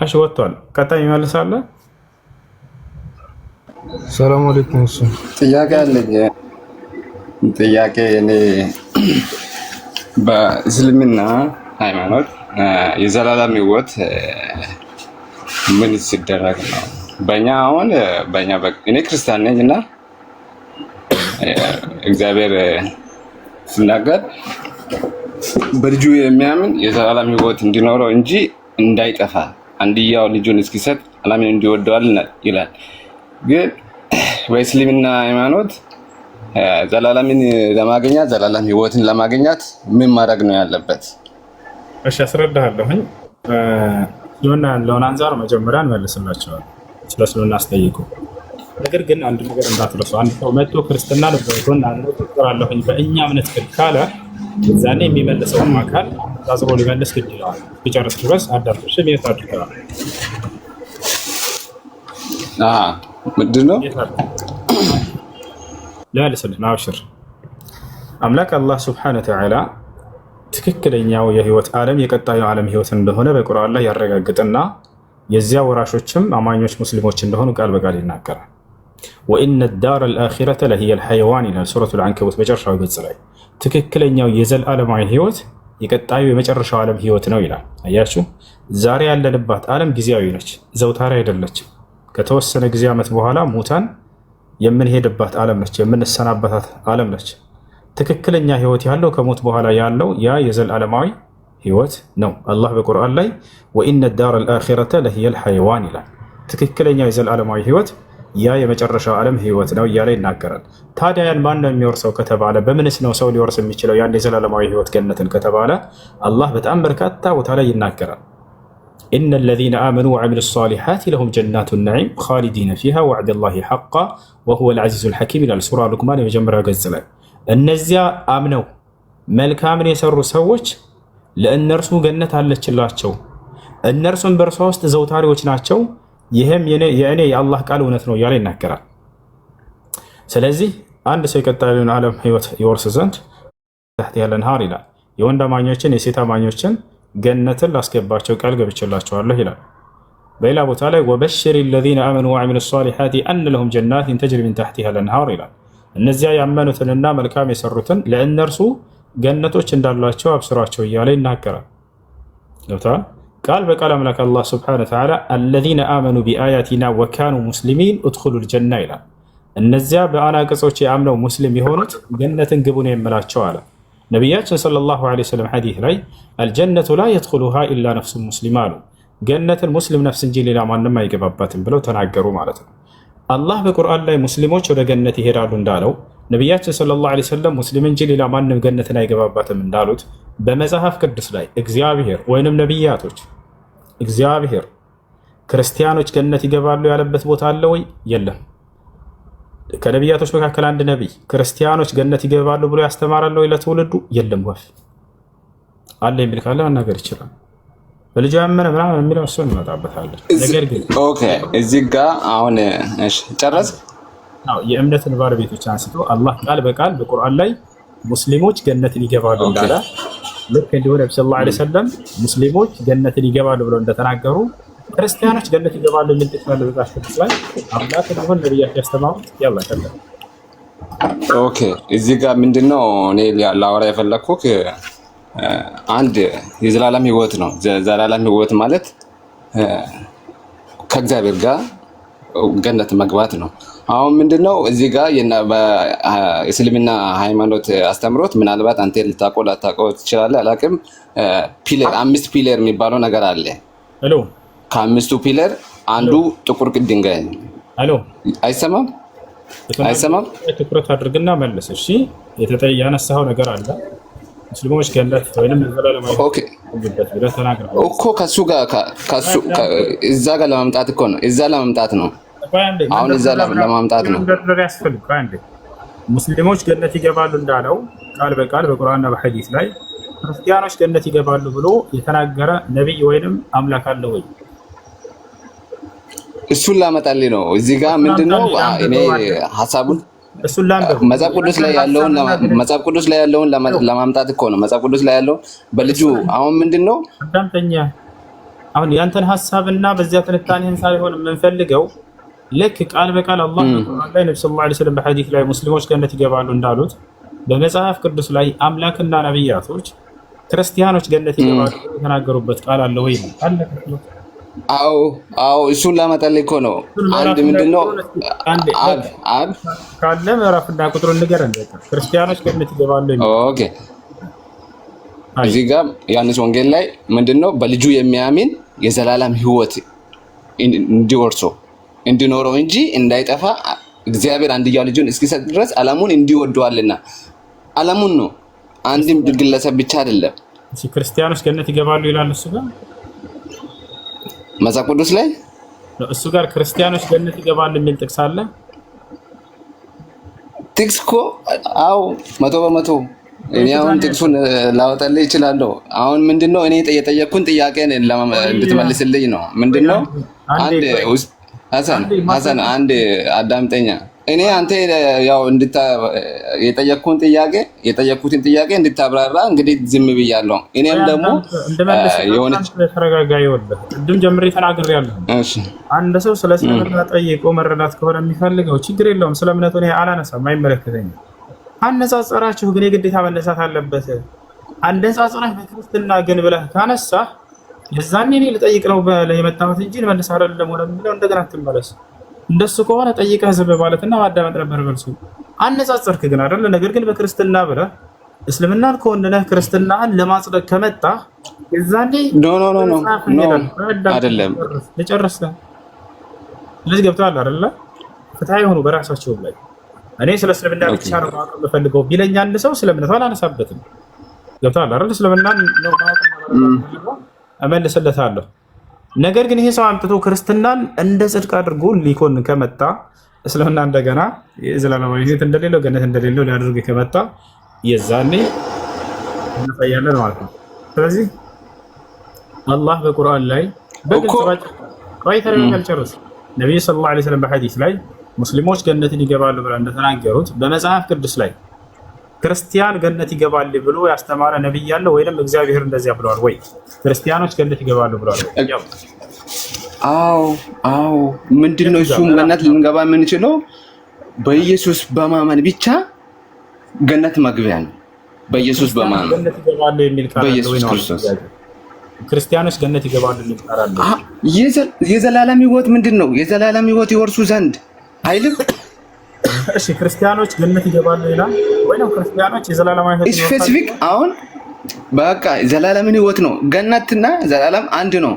እሺ ወጥቷል። ቀጣይ ይመልሳል። ሰላም አለይኩም። እሱ ጥያቄ አለኝ። ጥያቄ እኔ በእስልምና ሃይማኖት የዘላለም ሕይወት ምን ሲደረግ ነው? በእኛ አሁን እኔ ክርስቲያን ነኝ እና እግዚአብሔር ሲናገር በልጁ የሚያምን የዘላለም ሕይወት እንዲኖረው እንጂ እንዳይጠፋ አንድያው ልጁን እስኪሰጥ ዓለምን እንዲወደዋል ይላል። ግን በእስልምና ሃይማኖት ዘላለምን ለማግኘት ዘላለም ሕይወትን ለማግኘት ምን ማድረግ ነው ያለበት? እሺ አስረዳሃለሁኝ። እስልምና ያለውን አንፃር መጀመሪያ እንመልስላቸዋል። ስለ እስልምና አስጠይቁ። ነገር ግን አንድ ነገር እንዳትረሱ። አንድ ሰው መጥቶ ክርስትና ለበጎን አለሁኝ በእኛ እምነት ካለ እዛኔ የሚመልሰውም አካል ታዝቦ ሊመልስ ግድ ይለዋል። ቢጨርስ ድረስ አዳርሽ ቤት አድርገዋል። ምንድን ነው ልመልስልን። አብሽር። አምላክ አላህ ስብሐነ ወተዓላ ትክክለኛው የህይወት ዓለም የቀጣዩ ዓለም ህይወት እንደሆነ በቁርአን ላይ ያረጋግጥና የዚያ ወራሾችም አማኞች ሙስሊሞች እንደሆኑ ቃል በቃል ይናገራል። ወኢነ ዳረ ልአኺረተ ለሂየ ልሐይዋን ይላል ሱረቱል አንከቡት መጨረሻው ገጽ ላይ። ትክክለኛው የዘላለማዊ ህይወት የቀጣዩ የመጨረሻው ዓለም ህይወት ነው ይላል። አያችሁ፣ ዛሬ ያለንባት ዓለም ጊዜያዊ ነች፣ ዘውታሪ አይደለችም። ከተወሰነ ጊዜ ዓመት በኋላ ሙታን የምንሄድባት ዓለም ነች፣ የምንሰናበታት ዓለም ነች። ትክክለኛ ህይወት ያለው ከሞት በኋላ ያለው ያ የዘላለማዊ ህይወት ነው። አላህ በቁርአን ላይ ወኢነ ዳረ ልአኺረተ ለሂየ ልሐይዋን ይላል። ትክክለኛው የዘላለማዊ ህይወት ያ የመጨረሻው ዓለም ህይወት ነው እያለ ይናገራል። ታዲያ ያን ማን ነው የሚወርሰው ከተባለ በምንስ ነው ሰው ሊወርስ የሚችለው ያን የዘላለማዊ ህይወት ገነትን ከተባለ አላህ በጣም በርካታ ቦታ ላይ ይናገራል። ኢነ ለዚነ አመኑ ወዐሚሉ ሷሊሓት ለሁም ጀናቱ ነዒም ኻሊዲነ ፊሃ ወዕደ ላሂ ሐቃ ወሁወ ልዐዚዙ ልሐኪም ይላል ሱራ ሉቅማን የመጀመሪያው ገጽ ላይ። እነዚያ አምነው መልካምን የሰሩ ሰዎች ለእነርሱ ገነት አለችላቸው፣ እነርሱም በእርሷ ውስጥ ዘውታሪዎች ናቸው፣ ይህም የእኔ የአላህ ቃል እውነት ነው እያለ ይናገራል። ስለዚህ አንድ ሰው የቀጣዩን ዓለም ህይወት ይወርስ ዘንድ ታሕት ያለ አንሃር ይላል። የወንድ አማኞችን የሴት አማኞችን ገነትን ላስገባቸው ቃል ገብቼላቸዋለሁ ይላል። በሌላ ቦታ ላይ ወበሽር ለዚነ አመኑ ወዐሚሉ ሷሊሓት አነ ለሁም ጀናትን ተጅሪ ሚን ታሕቲሃ አልአንሃር ይላል። እነዚያ ያመኑትንና መልካም የሰሩትን ለእነርሱ ገነቶች እንዳሏቸው አብስሯቸው እያለ ይናገራል። ገብተዋል። ቃል በቃል አምላክ አላህ ስብሐነሁ ወተዓላ አለዚነ አመኑ ቢአያቲና ወካኑ ሙስሊሚን ኡድኹሉል ጀና ይላል። እነዚያ በአናቅጾች የአምነው ሙስሊም የሆኑት ገነትን ግቡ ነው የምላቸው አለ። ነቢያችን ሰለላሁ ዐለይሂ ወሰለም ሐዲስ ላይ አልጀነቱ ላ የድኹሉሃ ኢላ ነፍሱ ሙስሊም አሉ። ገነትን ሙስሊም ነፍስ እንጂ ሌላ ማንም አይገባባትም ብለው ተናገሩ ማለት ነው። አላህ በቁርአን ላይ ሙስሊሞች ወደ ገነት ይሄዳሉ እንዳለው ነቢያችን ሰለላሁ ዐለይሂ ወሰለም ሙስሊም እንጂ ሌላ ማንም ገነትን አይገባባትም እንዳሉት በመጽሐፍ ቅዱስ ላይ እግዚአብሔር ወይንም ነቢያቶች እግዚአብሔር ክርስቲያኖች ገነት ይገባሉ ያለበት ቦታ አለ ወይ? የለም። ከነቢያቶች መካከል አንድ ነቢይ ክርስቲያኖች ገነት ይገባሉ ብሎ ያስተማራል ወይ ለትውልዱ? የለም። ወፍ አለ የሚል ካለ መናገር ይችላል። በልጁ ያመነ ምናምን የሚለው እሱን እንመጣበታለን። ነገር ግን እዚህ ጋ አሁን ጨረስ የእምነትን ባለቤቶች አንስቶ አላህ ቃል በቃል በቁርአን ላይ ሙስሊሞች ገነትን ይገባሉ እንዳለ ልክ እንዲሁ ነብዩ ሰለላሁ ዐለይሂ ወሰለም ሙስሊሞች ገነትን ይገባሉ ብለው እንደተናገሩ ክርስቲያኖች ገነት ይገባሉ የሚል ጥቅስ አለ በዛፍ ቅዱስ ላይ። አምላክ ደግሞ ነብያት ያስተማሩት ያላ ከለ ኦኬ። እዚህ ጋር ምንድነው እኔ ላወራ የፈለኩት አንድ የዘላለም ህይወት ነው። ዘላለም ህይወት ማለት ከእግዚአብሔር ጋር ገነት መግባት ነው። አሁን ምንድነው እዚህ ጋር በእስልምና ሃይማኖት አስተምሮት ምናልባት አንተ ልታውቀው ላታውቀው ትችላለህ፣ አላውቅም። ፒለር 5 ፒለር የሚባለው ነገር አለ። ሄሎ፣ ከ5ቱ ፒለር አንዱ ጥቁር ድንጋይ ነው። ሄሎ፣ አይሰማም? አይሰማም? ትኩረት አድርግና መልስ። እሺ፣ ያነሳው ነገር አለ ሙስሊሞች ገነት ወይንም ዘላለም እኮ ከሱ ጋር እዛ ጋር ለማምጣት እኮ ነው። እዛ ለማምጣት ነው። አሁን እዛ ለማምጣት ነው። ሙስሊሞች ገነት ይገባሉ እንዳለው ቃል በቃል በቁርአንና በሐዲስ ላይ ክርስቲያኖች ገነት ይገባሉ ብሎ የተናገረ ነብይ ወይንም አምላክ አለ ወይ? እሱን ላመጣልኝ ነው። እዚህ ጋር ምንድነው እኔ ሐሳቡን መጽሐፍ ቅዱስ ላይ ያለውን ለማምጣት እኮ ነው። መጽሐፍ ቅዱስ ላይ ያለውን በልጁ አሁን ምንድነው አዳምጠኛ አሁን ያንተን ሐሳብና በዚያ ትንታኔህን ሳይሆን የምንፈልገው ልክ ቃል በቃል አላህ በቁርአን ላይ ነብዩ ሰለላሁ ዐለይሂ ወሰለም በሐዲስ ላይ ሙስሊሞች ገነት ይገባሉ እንዳሉት በመጽሐፍ ቅዱስ ላይ አምላክና ነብያቶች ክርስቲያኖች ገነት ይገባሉ የተናገሩበት ቃል አለ ወይ? አዎ እሱን ላመጣልህ እኮ ነው። አንድ ምንድነው አብ ካለ ምዕራፍና ቁጥሩን ንገረን። ክርስቲያኖች ገነት ይገባሉ የሚል ኦኬ። እዚህ ጋር ዮሐንስ ወንጌል ላይ ምንድነው በልጁ የሚያምን የዘላለም ሕይወት እንዲኖረው እንጂ እንዳይጠፋ እግዚአብሔር አንድያ ልጁን እስኪሰጥ ድረስ ዓለሙን እንዲወደዋልና ዓለሙን ነው፣ አንድም ግለሰብ ብቻ አይደለም። ክርስቲያኖች ገነት ይገባሉ ይላል እሱ ጋር መጽሐፍ ቅዱስ ላይ እሱ ጋር ክርስቲያኖች ገነት ይገባሉ የሚል ጥቅስ አለ። ጥቅስ እኮ አዎ 100% እኔ አሁን ጥቅሱን ላወጣልህ እችላለሁ። አሁን ምንድነው እኔ የጠየቅኩን ጥያቄ እንድትመልስልኝ ነው። ምንድነው አንድ ሐሰን አንድ አዳምጠኛ። እኔ አንተ ያው የጠየቅኩትን ጥያቄ እንድታብራራ እንግዲህ ዝም ብያለሁ። እኔም ደግሞ የሆነች ተረጋጋ ይወልህ ቅድም ጀምሬ ተናግሬያለሁ። እሺ አንድ ሰው ስለ እስልምና ጠይቆ መረዳት ከሆነ የሚፈልገው ችግር የለውም። ስለ እምነቱ እኔ አላነሳም፣ አይመለከተኝም። አነጻጸራችሁ ግን የግዴታ መነሳት አለበት። አነጻጸራችሁ በክርስትና ግን ብለህ ካነሳህ የዛኔ እኔ ልጠይቅ ነው የመጣሁት እንጂ መልስ አይደለም ወደ የሚለው እንደገና ትመለስ። እንደሱ ከሆነ ጠይቀህ ዝም ማለትና ማዳመጥ ነበር መልሱ። አነጻጸርክ ግን አይደለ። ነገር ግን በክርስትና ብለህ እስልምናን ከወንነህ ክርስትናን ለማጽደቅ ከመጣ የዛኔ ኖ አይደለም ልጨርስ። ስለዚህ ገብቶሃል አይደለ? ፍትሃ የሆኑ በራሳቸው ላይ እኔ ስለ እስልምና ብቻ ነው ማወቅ የምፈልገው ቢለኝ አንድ ሰው ስለ እምነቱ አላነሳበትም። ገብቶሃል አይደል? እስልምና ነው ማወቅ እመልስለታለሁ። ነገር ግን ይሄ ሰው አምጥቶ ክርስትናን እንደ ጽድቅ አድርጎ ሊኮን ከመጣ እስልምና እንደገና የዘላለማዊ ሕይወት እንደሌለው ገነት እንደሌለው ሊያደርግ ከመጣ የዛኔ እንፈያለን ማለት ነው። ስለዚህ አላህ በቁርአን ላይ ጨርስ ነብዩ ሰለላሁ ዐለይሂ ወሰለም በሐዲስ ላይ ሙስሊሞች ገነትን ይገባሉ ብለው እንደተናገሩት በመጽሐፍ ቅዱስ ላይ ክርስቲያን ገነት ይገባል ብሎ ያስተማረ ነብይ ያለ ወይንም እግዚአብሔር እንደዚያ ብለዋል ወይ? ክርስቲያኖች ገነት ይገባሉ ብለዋል? አዎ ምንድነው እሱም ገነት ልንገባ የምንችለው በኢየሱስ በማመን ብቻ ገነት መግቢያ ነው። በኢየሱስ በማመን ገነት ይገባሉ የሚል ቃል በኢየሱስ ክርስቶስ ክርስቲያኖች ገነት ይገባሉ የሚል ቃል አለ። የዘላለም ሕይወት ምንድነው? የዘላለም ሕይወት ይወርሱ ዘንድ አይልም? እሺ ክርስቲያኖች ገነት ይገባሉ ይላል ወይ ነው? ክርስቲያኖች የዘላለማዊ ሕይወት ስፔሲፊክ አሁን በቃ ዘላለምን ሕይወት ነው። ገነትና ዘላለም አንድ ነው።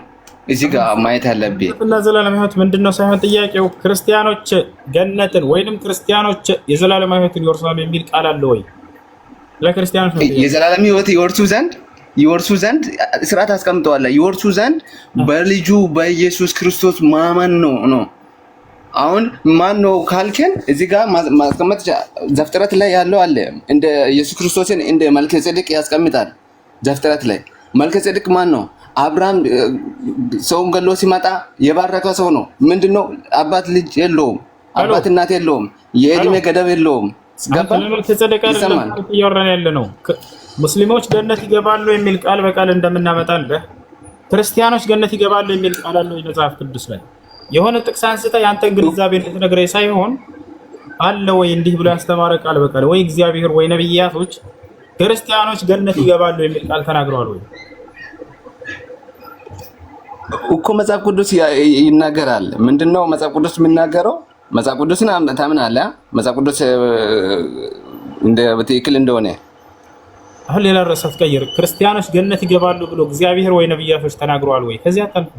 እዚህ ጋር ማየት ያለብህ እና ዘላለማዊ ሕይወት ምንድነው ሳይሆን ጥያቄው ክርስቲያኖች ገነትን ወይንም ክርስቲያኖች የዘላለማዊ ሕይወትን ይወርሳሉ የሚል ቃል አለ ወይ? ለክርስቲያኖች የዘላለም ሕይወት ይወርሱ ዘንድ ስርዓት አስቀምጠዋል። ይወርሱ ዘንድ በልጁ በኢየሱስ ክርስቶስ ማመን ነው። አሁን ማን ነው ካልከን እዚህ ጋር ማስቀመጥ ዘፍጥረት ላይ ያለው አለ። እንደ ኢየሱስ ክርስቶስን እንደ መልከ ጼዴቅ ያስቀምጣል። ዘፍጥረት ላይ መልከ ጼዴቅ ማን ነው? አብርሃም ሰውን ገሎ ሲመጣ የባረከ ሰው ነው። ምንድነው? አባት ልጅ የለውም፣ አባት እናት የለውም፣ የእድሜ ገደብ የለውም። መልከ ጼዴቅ አይደለም እያወራን ያለ ነው። ሙስሊሞች ገነት ይገባሉ የሚል ቃል በቃል እንደምናመጣልህ ክርስቲያኖች ገነት ይገባሉ የሚል ቃል አለ መጽሐፍ ቅዱስ ላይ። የሆነ ጥቅስ አንስተ ያንተን ግንዛቤ እንድትነግረኝ ሳይሆን አለ ወይ እንዲህ ብሎ ያስተማረ ቃል በቃል ወይ እግዚአብሔር ወይ ነብያቶች ክርስቲያኖች ገነት ይገባሉ የሚል ቃል ተናግረዋል ወይ? እኮ መጽሐፍ ቅዱስ ይናገራል። ምንድነው መጽሐፍ ቅዱስ የሚናገረው? መጽሐፍ ቅዱስን ታምናለህ? መጽሐፍ ቅዱስ እንደ በትክክል እንደሆነ አሁን ሌላ ርዕስ አትቀይር። ክርስቲያኖች ገነት ይገባሉ ብሎ እግዚአብሔር ወይ ነብያቶች ተናግረዋል ወይ? ከዚያ ታልኩ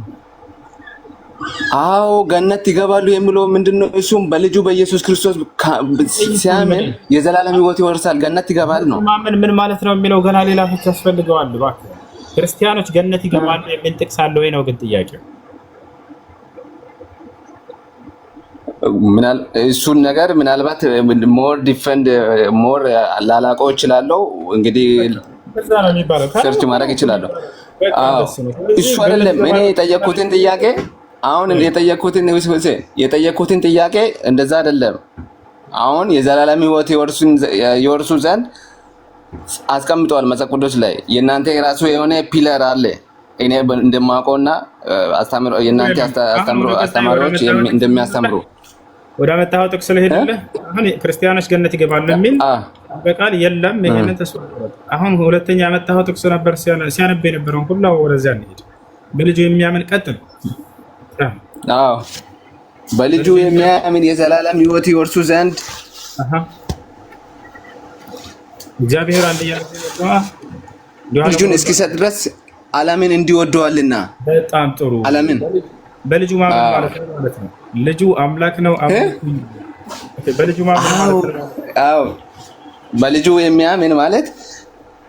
አዎ ገነት ይገባሉ የሚለው ምንድነው? እሱም በልጁ በኢየሱስ ክርስቶስ ሲያምን የዘላለም ሕይወት ይወርሳል፣ ገነት ይገባል ነው። ማመን ምን ማለት ነው የሚለው ገና ሌላ ፍች ያስፈልገዋል። እባክህ ክርስቲያኖች ገነት ይገባሉ የሚል ጥቅስ አለ ወይ ነው ግን ጥያቄው። እሱን ነገር ምናልባት ሞር ላላውቀው እችላለሁ። እንግዲህ ሰርች ማድረግ እችላለሁ። እሱ አይደለም እኔ የጠየኩትን ጥያቄ አሁን የጠየኩትን ጥያቄ እንደዛ አይደለም። አሁን የዘላለም ሕይወት ይወርሱ ዘንድ አስቀምጠዋል መጽሐፍ ቅዱስ ላይ። የእናንተ የራሱ የሆነ ፒለር አለ እኔ እንደማውቀውና የእናንተ አስተማሪዎች እንደሚያስተምሩ ወደ መጣው ጥቅስ ልሄድልህ። አሁን ክርስቲያኖች ገነት ይገባሉ የሚል በቃል የለም። ይሄንን ተስፋ አሁን ሁለተኛ መጣው ጥቅስ ነበር ሲያነብ የነበረው ሁሉ ወደዚያ እንሂድ። በልጁ የሚያምን ቀጥል። አዎ በልጁ የሚያምን የዘላለም ሕይወት ይወርሱ ዘንድ እግዚአብሔር አንድያ ልጁን እስኪሰጥ ድረስ ዓለምን እንዲወደዋልና። በጣም ጥሩ። ዓለምን በልጁ ማመን ማለት ነው። ልጁ አምላክ ነው። በልጁ ማመን ማለት ነው። አዎ በልጁ የሚያምን ማለት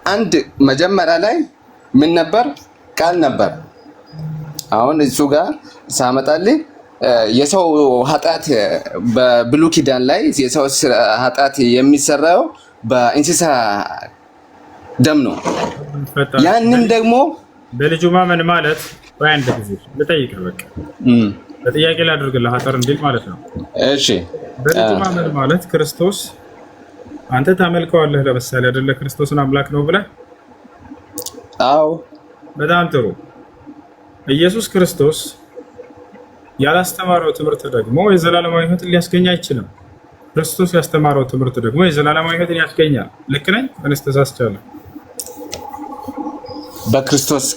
አንድ መጀመሪያ ላይ ምን ነበር? ቃል ነበር። አሁን እሱ ጋር ሳመጣልህ የሰው ኃጢአት በብሉይ ኪዳን ላይ የሰው ኃጢአት የሚሰራው በእንስሳ ደም ነው። ያንን ደግሞ በልጁ ማመን ማለት አንድ ጊዜ ልጠይቅህ፣ በቃ ለጥያቄ ላድርግልህ አጠር እንዲል ማለት ነው። እሺ በልጁ ማመን ማለት ክርስቶስ አንተ ታመልከዋለህ ለምሳሌ አይደለ? ክርስቶስን አምላክ ነው ብለህ። አዎ በጣም ጥሩ። ኢየሱስ ክርስቶስ ያላስተማረው ትምህርት ደግሞ የዘላለማዊ ሕይወትን ሊያስገኝ አይችልም። ክርስቶስ ያስተማረው ትምህርት ደግሞ የዘላለማዊ ሕይወትን ያስገኛል። ልክ ነኝ ወይስ ተሳስቻለሁ?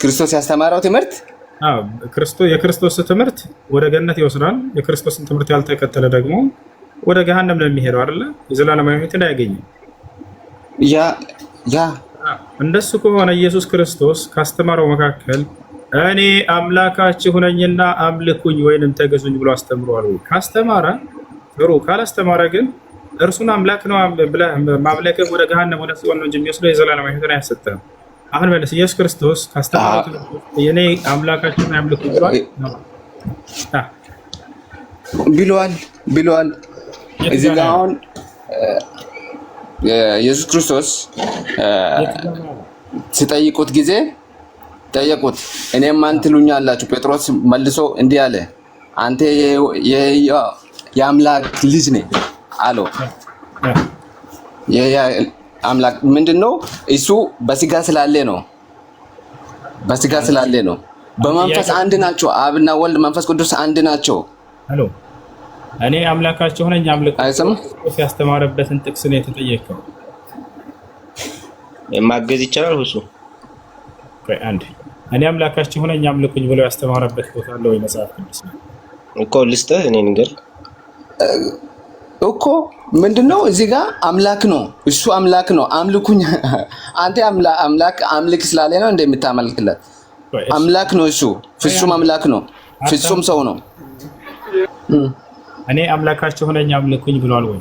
ክርስቶስ ያስተማረው ትምህርት የክርስቶስ ትምህርት ወደ ገነት ይወስዳል። የክርስቶስን ትምህርት ያልተከተለ ደግሞ ወደ ገሃነም ነው የሚሄደው አይደለ? የዘላለማዊ ሕይወትን አያገኝም። እንደሱ ከሆነ ኢየሱስ ክርስቶስ ካስተማረው መካከል እኔ አምላካችሁ ነኝና አምልኩኝ ወይንም ተገዙኝ ብሎ አስተምሯል ወይ? ካስተማረ ጥሩ፣ ካላስተማረ ግን እርሱን አምላክ ነው ብለህ ማምለክህ ወደ ገሃነም ወደ ሲኦል ነው እንጂ የሚወስደው የዘላለማዊ ሕይወትን አያሰጥህም። አሁን መልስ። ኢየሱስ ክርስቶስ ካስተማረው የኔ አምላካችሁን አምልኩኝ ብሏል። እዚህ ጋር አሁን ኢየሱስ ክርስቶስ ሲጠይቁት ጊዜ ጠየቁት፣ እኔም ማን ትሉኛላችሁ? ጴጥሮስ መልሶ እንዲህ አለ፣ አንተ የአምላክ ልጅ ነህ አለው። አምላክ ምንድነው? እሱ በስጋ ስላለ ነው። በመንፈስ አንድ ናቸው። አብና ወልድ መንፈስ ቅዱስ አንድ ናቸው። ሄሎ እኔ አምላካችሁ ነኝ አምልኩ ያስተማረበትን ጥቅስ ነው የተጠየቀው። ማገዝ ይቻላል እሱ አንድ እኔ አምላካችሁ ነኝ አምልኩኝ ብሎ ያስተማረበት ቦታ አለ ወይ መጽሐፍ ቅዱስ እኮ ልስጥህ። እኔ ንገር እኮ ምንድነው? እዚህ ጋር አምላክ ነው፣ እሱ አምላክ ነው። አምልኩኝ አንተ አምልክ ስላለ ነው እንደምታመልክለት። አምላክ ነው እሱ፣ ፍጹም አምላክ ነው፣ ፍጹም ሰው ነው። እኔ አምላካችሁ ነኝ አምልኩኝ ብሏል ወይ?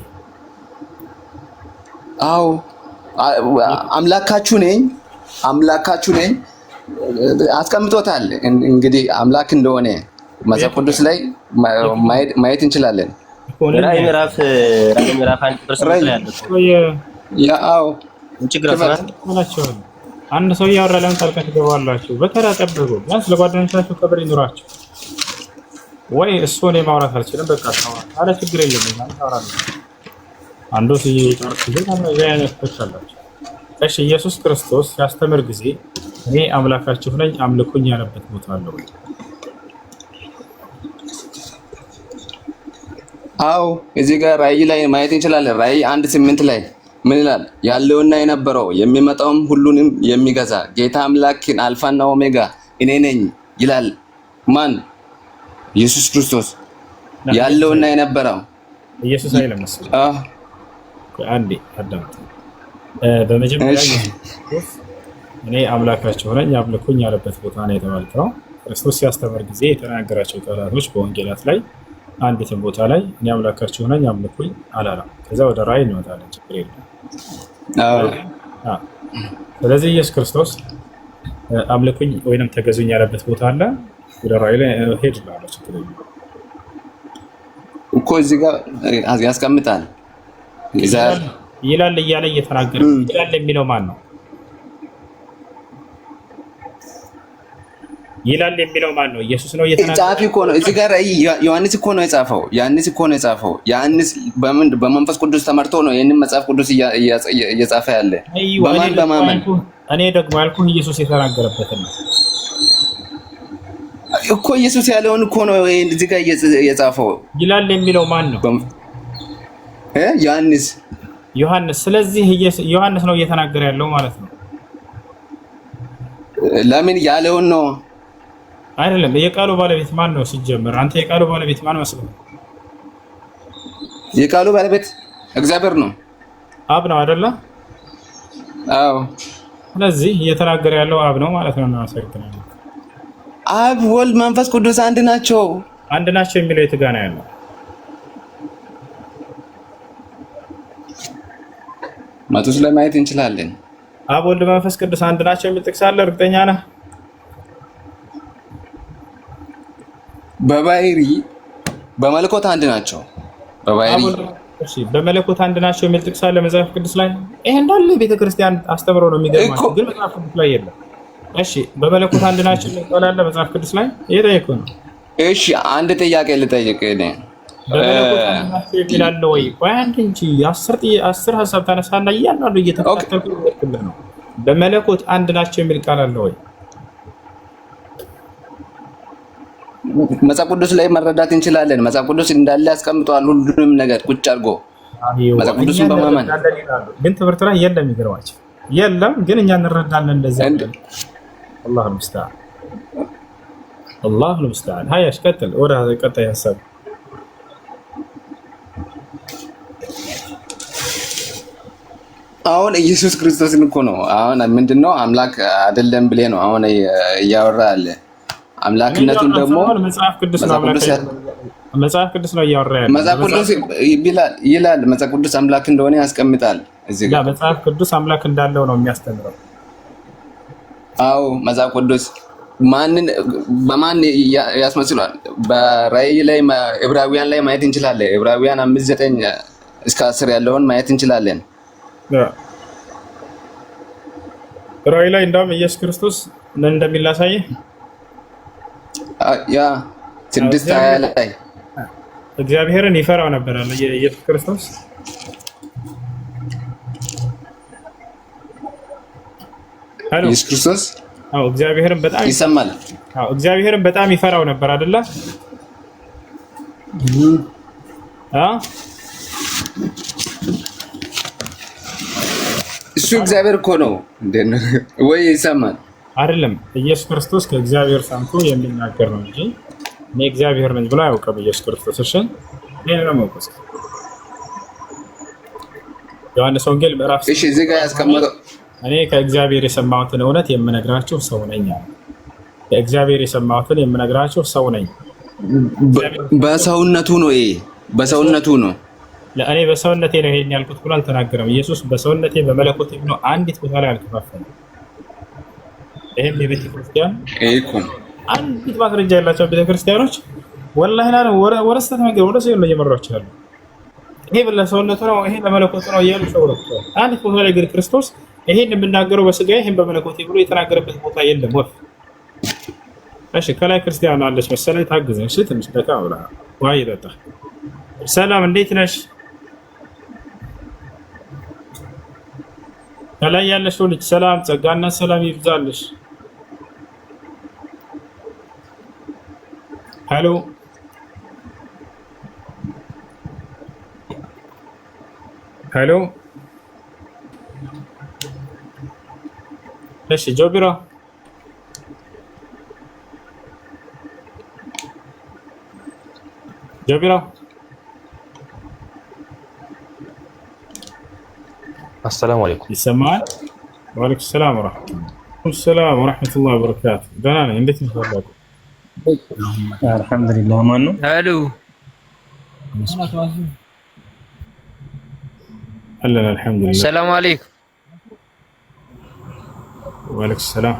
አዎ አምላካችሁ ነኝ አስቀምጦታል። እንግዲህ አምላክ እንደሆነ መጽሐፍ ቅዱስ ላይ ማየት እንችላለን። ራዕይ ምዕራፍ 1 ላይ ያው አንድ ሰው ያወራ ለምን ጣልቃ ትገባላችሁ? በተራ ጠብቁ። ቢያንስ ለጓደኞቻችሁ ክብር ይኑራችሁ። ወይ እሱ እኔ ማውራት አልችልም፣ በቃ ታውራ አለ፣ ችግር የለም። አንዱ ሲጨርስ ግን ያነፈቻላችሁ። እሺ ኢየሱስ ክርስቶስ ሲያስተምር ጊዜ እኔ አምላካችሁ ነኝ አምልኩኝ ያለበት ቦታ አለው? አዎ እዚህ ጋር ራዕይ ላይ ማየት እንችላለን። ራዕይ 1:8 ላይ ምን ይላል? ያለውና የነበረው የሚመጣውም ሁሉንም የሚገዛ ጌታ አምላክን አልፋና ኦሜጋ እኔ ነኝ ይላል። ማን? ኢየሱስ ክርስቶስ። ያለውና የነበረው ኢየሱስ አይደለም መሰለኝ። አንዴ አዳምጥ። በመጀመሪያ እኔ አምላካችሁ ነኝ አምልኩኝ ያለበት ቦታ ነው የተባለው። ክርስቶስ ሲያስተምር ጊዜ የተናገራቸው ቃላቶች በወንጌላት ላይ አንዲትም ቦታ ላይ እኔ አምላካችሁ ነኝ አምልኩኝ አላለም። ከዛ ወደ ራዕይ እንመጣለን፣ ችግር የለም። ስለዚህ ኢየሱስ ክርስቶስ አምልኩኝ ወይንም ተገዙኝ ያለበት ቦታ አለ። ወደ ራዕይ ላይ ሄድ ይላል፣ ችግር የለም እኮ እዚህ ጋር ያስቀምጣል። ይላል እያለ እየተናገረ ይላል የሚለው ማን ነው? ይላል የሚለው ማን ነው? ኢየሱስ ነው እየተናገረ። ጻፊ እኮ ነው እዚህ ጋር ዮሐንስ እኮ ነው የጻፈው። ዮሐንስ በመንፈስ ቅዱስ ተመርቶ ነው ይሄንን መጽሐፍ ቅዱስ እየጻፈ ያለ። በማመን እኔ ደግሞ ያልኩህ ኢየሱስ የተናገረበት ነው። እኮ ኢየሱስ ያለውን እኮ ነው እዚህ ጋር የጻፈው ይላል የሚለው ማን ነው? ዮሐንስ። ስለዚህ ዮሐንስ ነው እየተናገረ ያለው ማለት ነው። ለምን ያለውን ነው አይደለም። የቃሉ ባለቤት ማን ነው ሲጀምር? አንተ የቃሉ ባለቤት ማን መስሎ? የቃሉ ባለቤት እግዚአብሔር ነው፣ አብ ነው አይደለ? አዎ። ስለዚህ እየተናገረ ያለው አብ ነው ማለት ነው። እናመሰግናለን። አብ ወልድ መንፈስ ቅዱስ አንድ ናቸው። አንድ ናቸው የሚለው የት ጋር ነው ያለው? ማቴዎስ ላይ ማየት እንችላለን። አብ ወልድ መንፈስ ቅዱስ አንድ ናቸው የሚል ጥቅስ አለ? እርግጠኛ ነህ? በባህሪ በመለኮት አንድ ናቸው። በባህሪ እሺ፣ በመለኮት አንድ ናቸው የሚል ጥቅስ አለ መጽሐፍ ቅዱስ ላይ? ይሄ እንዳለ ቤተክርስቲያን አስተምሮ ነው የሚገርማቸው፣ ግን መጽሐፍ ቅዱስ ላይ የለም። እሺ፣ በመለኮት አንድ ናቸው የሚል ቃል አለ መጽሐፍ ቅዱስ ላይ? እየጠየኩህ ነው። እሺ፣ አንድ ጥያቄ ልጠይቅ እኔ። በመለኮት አንድ ናቸው የሚል አለ ወይ? ቆይ አንድ እንጂ 10 ሀሳብ ታነሳና እያንዳንዱ እየተከታተልኩ ነው። በመለኮት አንድ ናቸው የሚል ቃል አለ ወይ? መጽሐፍ ቅዱስ ላይ መረዳት እንችላለን። መጽሐፍ ቅዱስ እንዳለ ያስቀምጠዋል ሁሉንም ነገር ቁጭ አድርጎ መጽሐፍ ቅዱስን በማመን ግን ትምህርት ላይ የለም። ይገርማቸው የለም፣ ግን እኛ እንረዳለን እንደዚህ። አላህ ሙስተዓን አላህ ሙስተዓን። ሀያሽ ቀጥል፣ ወደ ቀጣይ ሀሳብ። አሁን ኢየሱስ ክርስቶስን እኮ ነው አሁን ምንድነው አምላክ አይደለም ብለህ ነው አሁን እያወራ ያለ። አምላክነቱን ደግሞ መጽሐፍ ቅዱስ ነው እያወራ ያለ። መጽሐፍ ቅዱስ ይላል መጽሐፍ ቅዱስ አምላክ እንደሆነ ያስቀምጣል እዚህ ጋር። መጽሐፍ ቅዱስ አምላክ እንዳለው ነው የሚያስተምረው። አዎ መጽሐፍ ቅዱስ በማን ያስመስላል? በራእይ ላይ ዕብራውያን ላይ ማየት እንችላለን። ዕብራውያን 5:9 እስከ 10 ያለውን ማየት እንችላለን። ራእይ ላይ እንደውም ኢየሱስ ክርስቶስ ምን እንደሚል ላሳየህ። ያ 6:20 ላይ እግዚአብሔርን ይፈራው ነበር አለ ኢየሱስ ክርስቶስ። ኢየሱስ ክርስቶስ አዎ እግዚአብሔርን በጣም ይሰማል። አዎ እግዚአብሔርን በጣም ይፈራው ነበር አይደለ? እሱ እግዚአብሔር እኮ ነው ወይ ይሰማል? አይደለም። ኢየሱስ ክርስቶስ ከእግዚአብሔር ሰምቶ የሚናገር ነው እንጂ እኔ እግዚአብሔር ነኝ ብሎ አያውቅም ኢየሱስ ክርስቶስ። እሺ ይሄ ነው መውቀስ። ዮሐንስ ወንጌል ምዕራፍ እሺ እዚህ ጋር ያስቀመጠው እኔ ከእግዚአብሔር የሰማሁትን እውነት የምነግራችሁ ሰው ነኝ። ከእግዚአብሔር የሰማሁትን የምነግራችሁ ሰው ነኝ። በሰውነቱ ነው ይሄ በሰውነቱ ነው። ለእኔ በሰውነቴ ነው ይሄን ያልኩት ብሎ አልተናገረም ኢየሱስ። በሰውነቴ በመለኮቴ ብሎ አንዲት ቦታ ላይ አልከፋፈለም። ይሄም የቤተ ክርስቲያን እኮ አንዲት ማስረጃ ያላቸው ቤተ ክርስቲያኖች ወላሂ ነው ወረስተት መንገድ ወደ ሰው ነው እየመሯቸው ያሉ። ይሄ ለሰውነቱ ነው፣ ይሄ ለመለኮቱ ነው እያሉ ሰውረው አንዲት ቦታ ላይ ግን ክርስቶስ ይሄን የምናገረው በስጋ ይሄን በመለኮቴ ብሎ የተናገረበት ቦታ የለም። ወፍ እሺ፣ ከላይ ክርስቲያን አለች መሰለኝ ታግዘኝ። እሺ ትንሽ ደቂቃ ብላ ውሃ እየጠጣ ሰላም፣ እንዴት ነሽ? ከላይ ያለሽው ልጅ ሰላም፣ ጸጋና ሰላም ይብዛልሽ። ሄሎ ሄሎ። እሺ ጆቢራ ጆቢራ አሰላሙ አለይኩም። ይሰማል? ወአለይኩም ሰላም ወራህመቱላሂ ወበረካቱ። ደህና ነኝ። እንዴት ነህ? አልሐምዱሊላህ። ማን ነው? ሄሎ አለን። አልሐምዱሊላህ። ሰላም አለይኩም። ወአለይኩም ሰላም።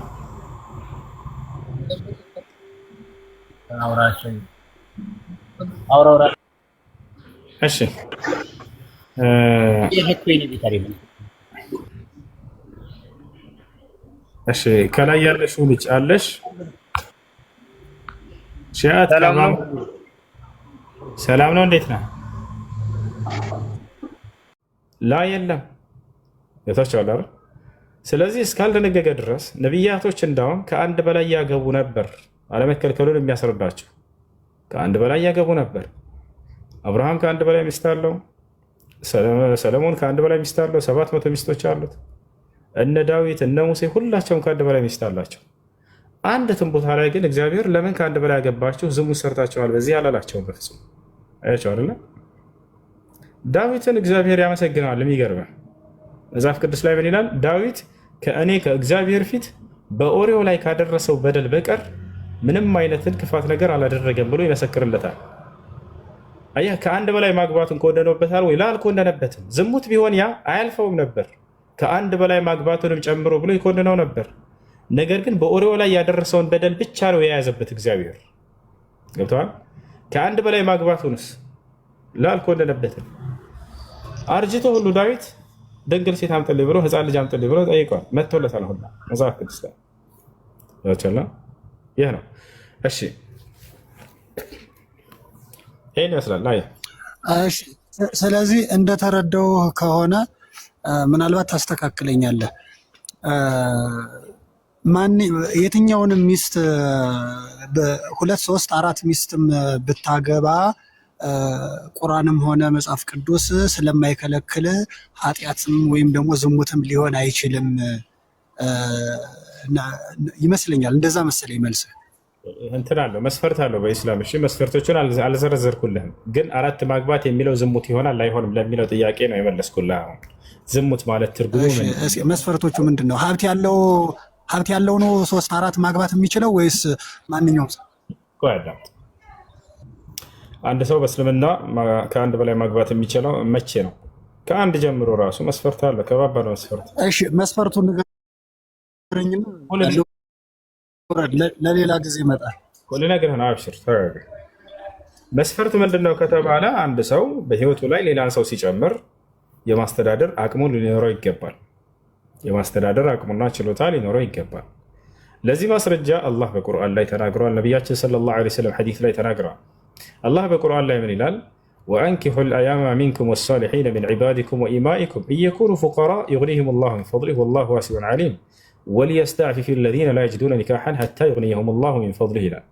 እሺ እሺ፣ ከላይ ያለሽው ልጅ አለሽ? ሰላም ነው። እንዴት ነህ? ላ የለም የታችኋል አይደል? ስለዚህ እስካልደነገገ ድረስ ነቢያቶች እንዳውም ከአንድ በላይ ያገቡ ነበር አለመከልከሉን የሚያስረዳቸው። ከአንድ በላይ ያገቡ ነበር። አብርሃም ከአንድ በላይ ሚስት አለው። ሰለሞን ከአንድ በላይ ሚስት አለው። 700 ሚስቶች አሉት። እነ ዳዊት እነ ሙሴ ሁላቸውም ከአንድ በላይ ሚስት አላቸው። አንድትም ቦታ ላይ ግን እግዚአብሔር ለምን ከአንድ በላይ ያገባችሁ ዝሙት ሰርታችኋል በዚህ አላላቸውም በፍጹም። አያቸው አይደለ? ዳዊትን እግዚአብሔር ያመሰግነዋል። የሚገርመ መጽሐፍ ቅዱስ ላይ ምን ይላል? ዳዊት ከእኔ ከእግዚአብሔር ፊት በኦሪዮ ላይ ካደረሰው በደል በቀር ምንም አይነትን ክፋት ነገር አላደረገም ብሎ ይመሰክርለታል። አየህ፣ ከአንድ በላይ ማግባቱን ኮንነውበታል ወይ? አልኮነነበትም። ዝሙት ቢሆን ያ አያልፈውም ነበር። ከአንድ በላይ ማግባቱንም ጨምሮ ብሎ ይኮንነው ነበር። ነገር ግን በኦሪዮ ላይ ያደረሰውን በደል ብቻ ነው የያዘበት እግዚአብሔር። ገብተዋል? ከአንድ በላይ ማግባቱንስ ላልኮነነበትም። አርጅቶ ሁሉ ዳዊት ድንግል ሴት አምጥልኝ ብሎ ህፃን ልጅ አምጥልኝ ብሎ ጠይቀዋል። መጥቶለታል። ሁላ መጽሐፍ ቅዱስ ላይ ይህ ነው። እሺ ይህን ይመስላል። እሺ፣ ስለዚህ እንደተረዳው ከሆነ ምናልባት ታስተካክለኛለህ። የትኛውንም ሚስት 2፣ 3፣ 4 ሚስትም ብታገባ ቁርአንም ሆነ መጽሐፍ ቅዱስ ስለማይከለክል ኃጢአትም ወይም ደግሞ ዝሙትም ሊሆን አይችልም ይመስለኛል። እንደዛ መሰለኝ መልስ። እንትን አለው መስፈርት አለው በኢስላም። እሺ መስፈርቶቹን አልዘረዘርኩልህም፣ ግን 4 ማግባት የሚለው ዝሙት ይሆናል አይሆንም ለሚለው ጥያቄ ነው የመለስኩልህ። አሁን ዝሙት ማለት ትርጉሙ መስፈርቶቹ ምንድን ነው? ሀብት ያለው ነው 3፣ 4 ማግባት የሚችለው ወይስ ማንኛውም ሰው? አንድ ሰው በእስልምና ከአንድ በላይ ማግባት የሚችለው መቼ ነው? ከአንድ ጀምሮ ራሱ መስፈርት አለ። ከባባድ መስፈርት። እሺ መስፈርቱን ንገረኝና ለሌላ ጊዜ ይመጣል። ልነግርህ ነው። አብሽር ተረጋጋ። መስፈርት ምንድነው ከተባለ አንድ ሰው በህይወቱ ላይ ሌላን ሰው ሲጨምር የማስተዳደር አቅሙ ሊኖረው ይገባል። የማስተዳደር አቅሙና ችሎታ ሊኖረው ይገባል። ለዚህ ማስረጃ አላህ በቁርአን ላይ ተናግሯል። ነቢያችን ሰለላሁ ዐለይሂ ወሰለም ሐዲስ ላይ ተናግረዋል። አላህ በቁርአን ላይ ምን ይላል? ወአንኪሑ ልአያማ ሚንኩም ወሳሊሒነ ሚን ዒባዲኩም ወኢማኢኩም ኢየኩኑ ፉቀራ ዩግኒሂም ላሁ ሚን ፈድሊህ ወላሁ ዋሲዑን ዓሊም ወሊየስተዕፊፊ ለዚነ ላ የጅዱነ ኒካሐን ሐታ ዩግኒየሁም ላሁ ሚን ፈድሊህ ይላል።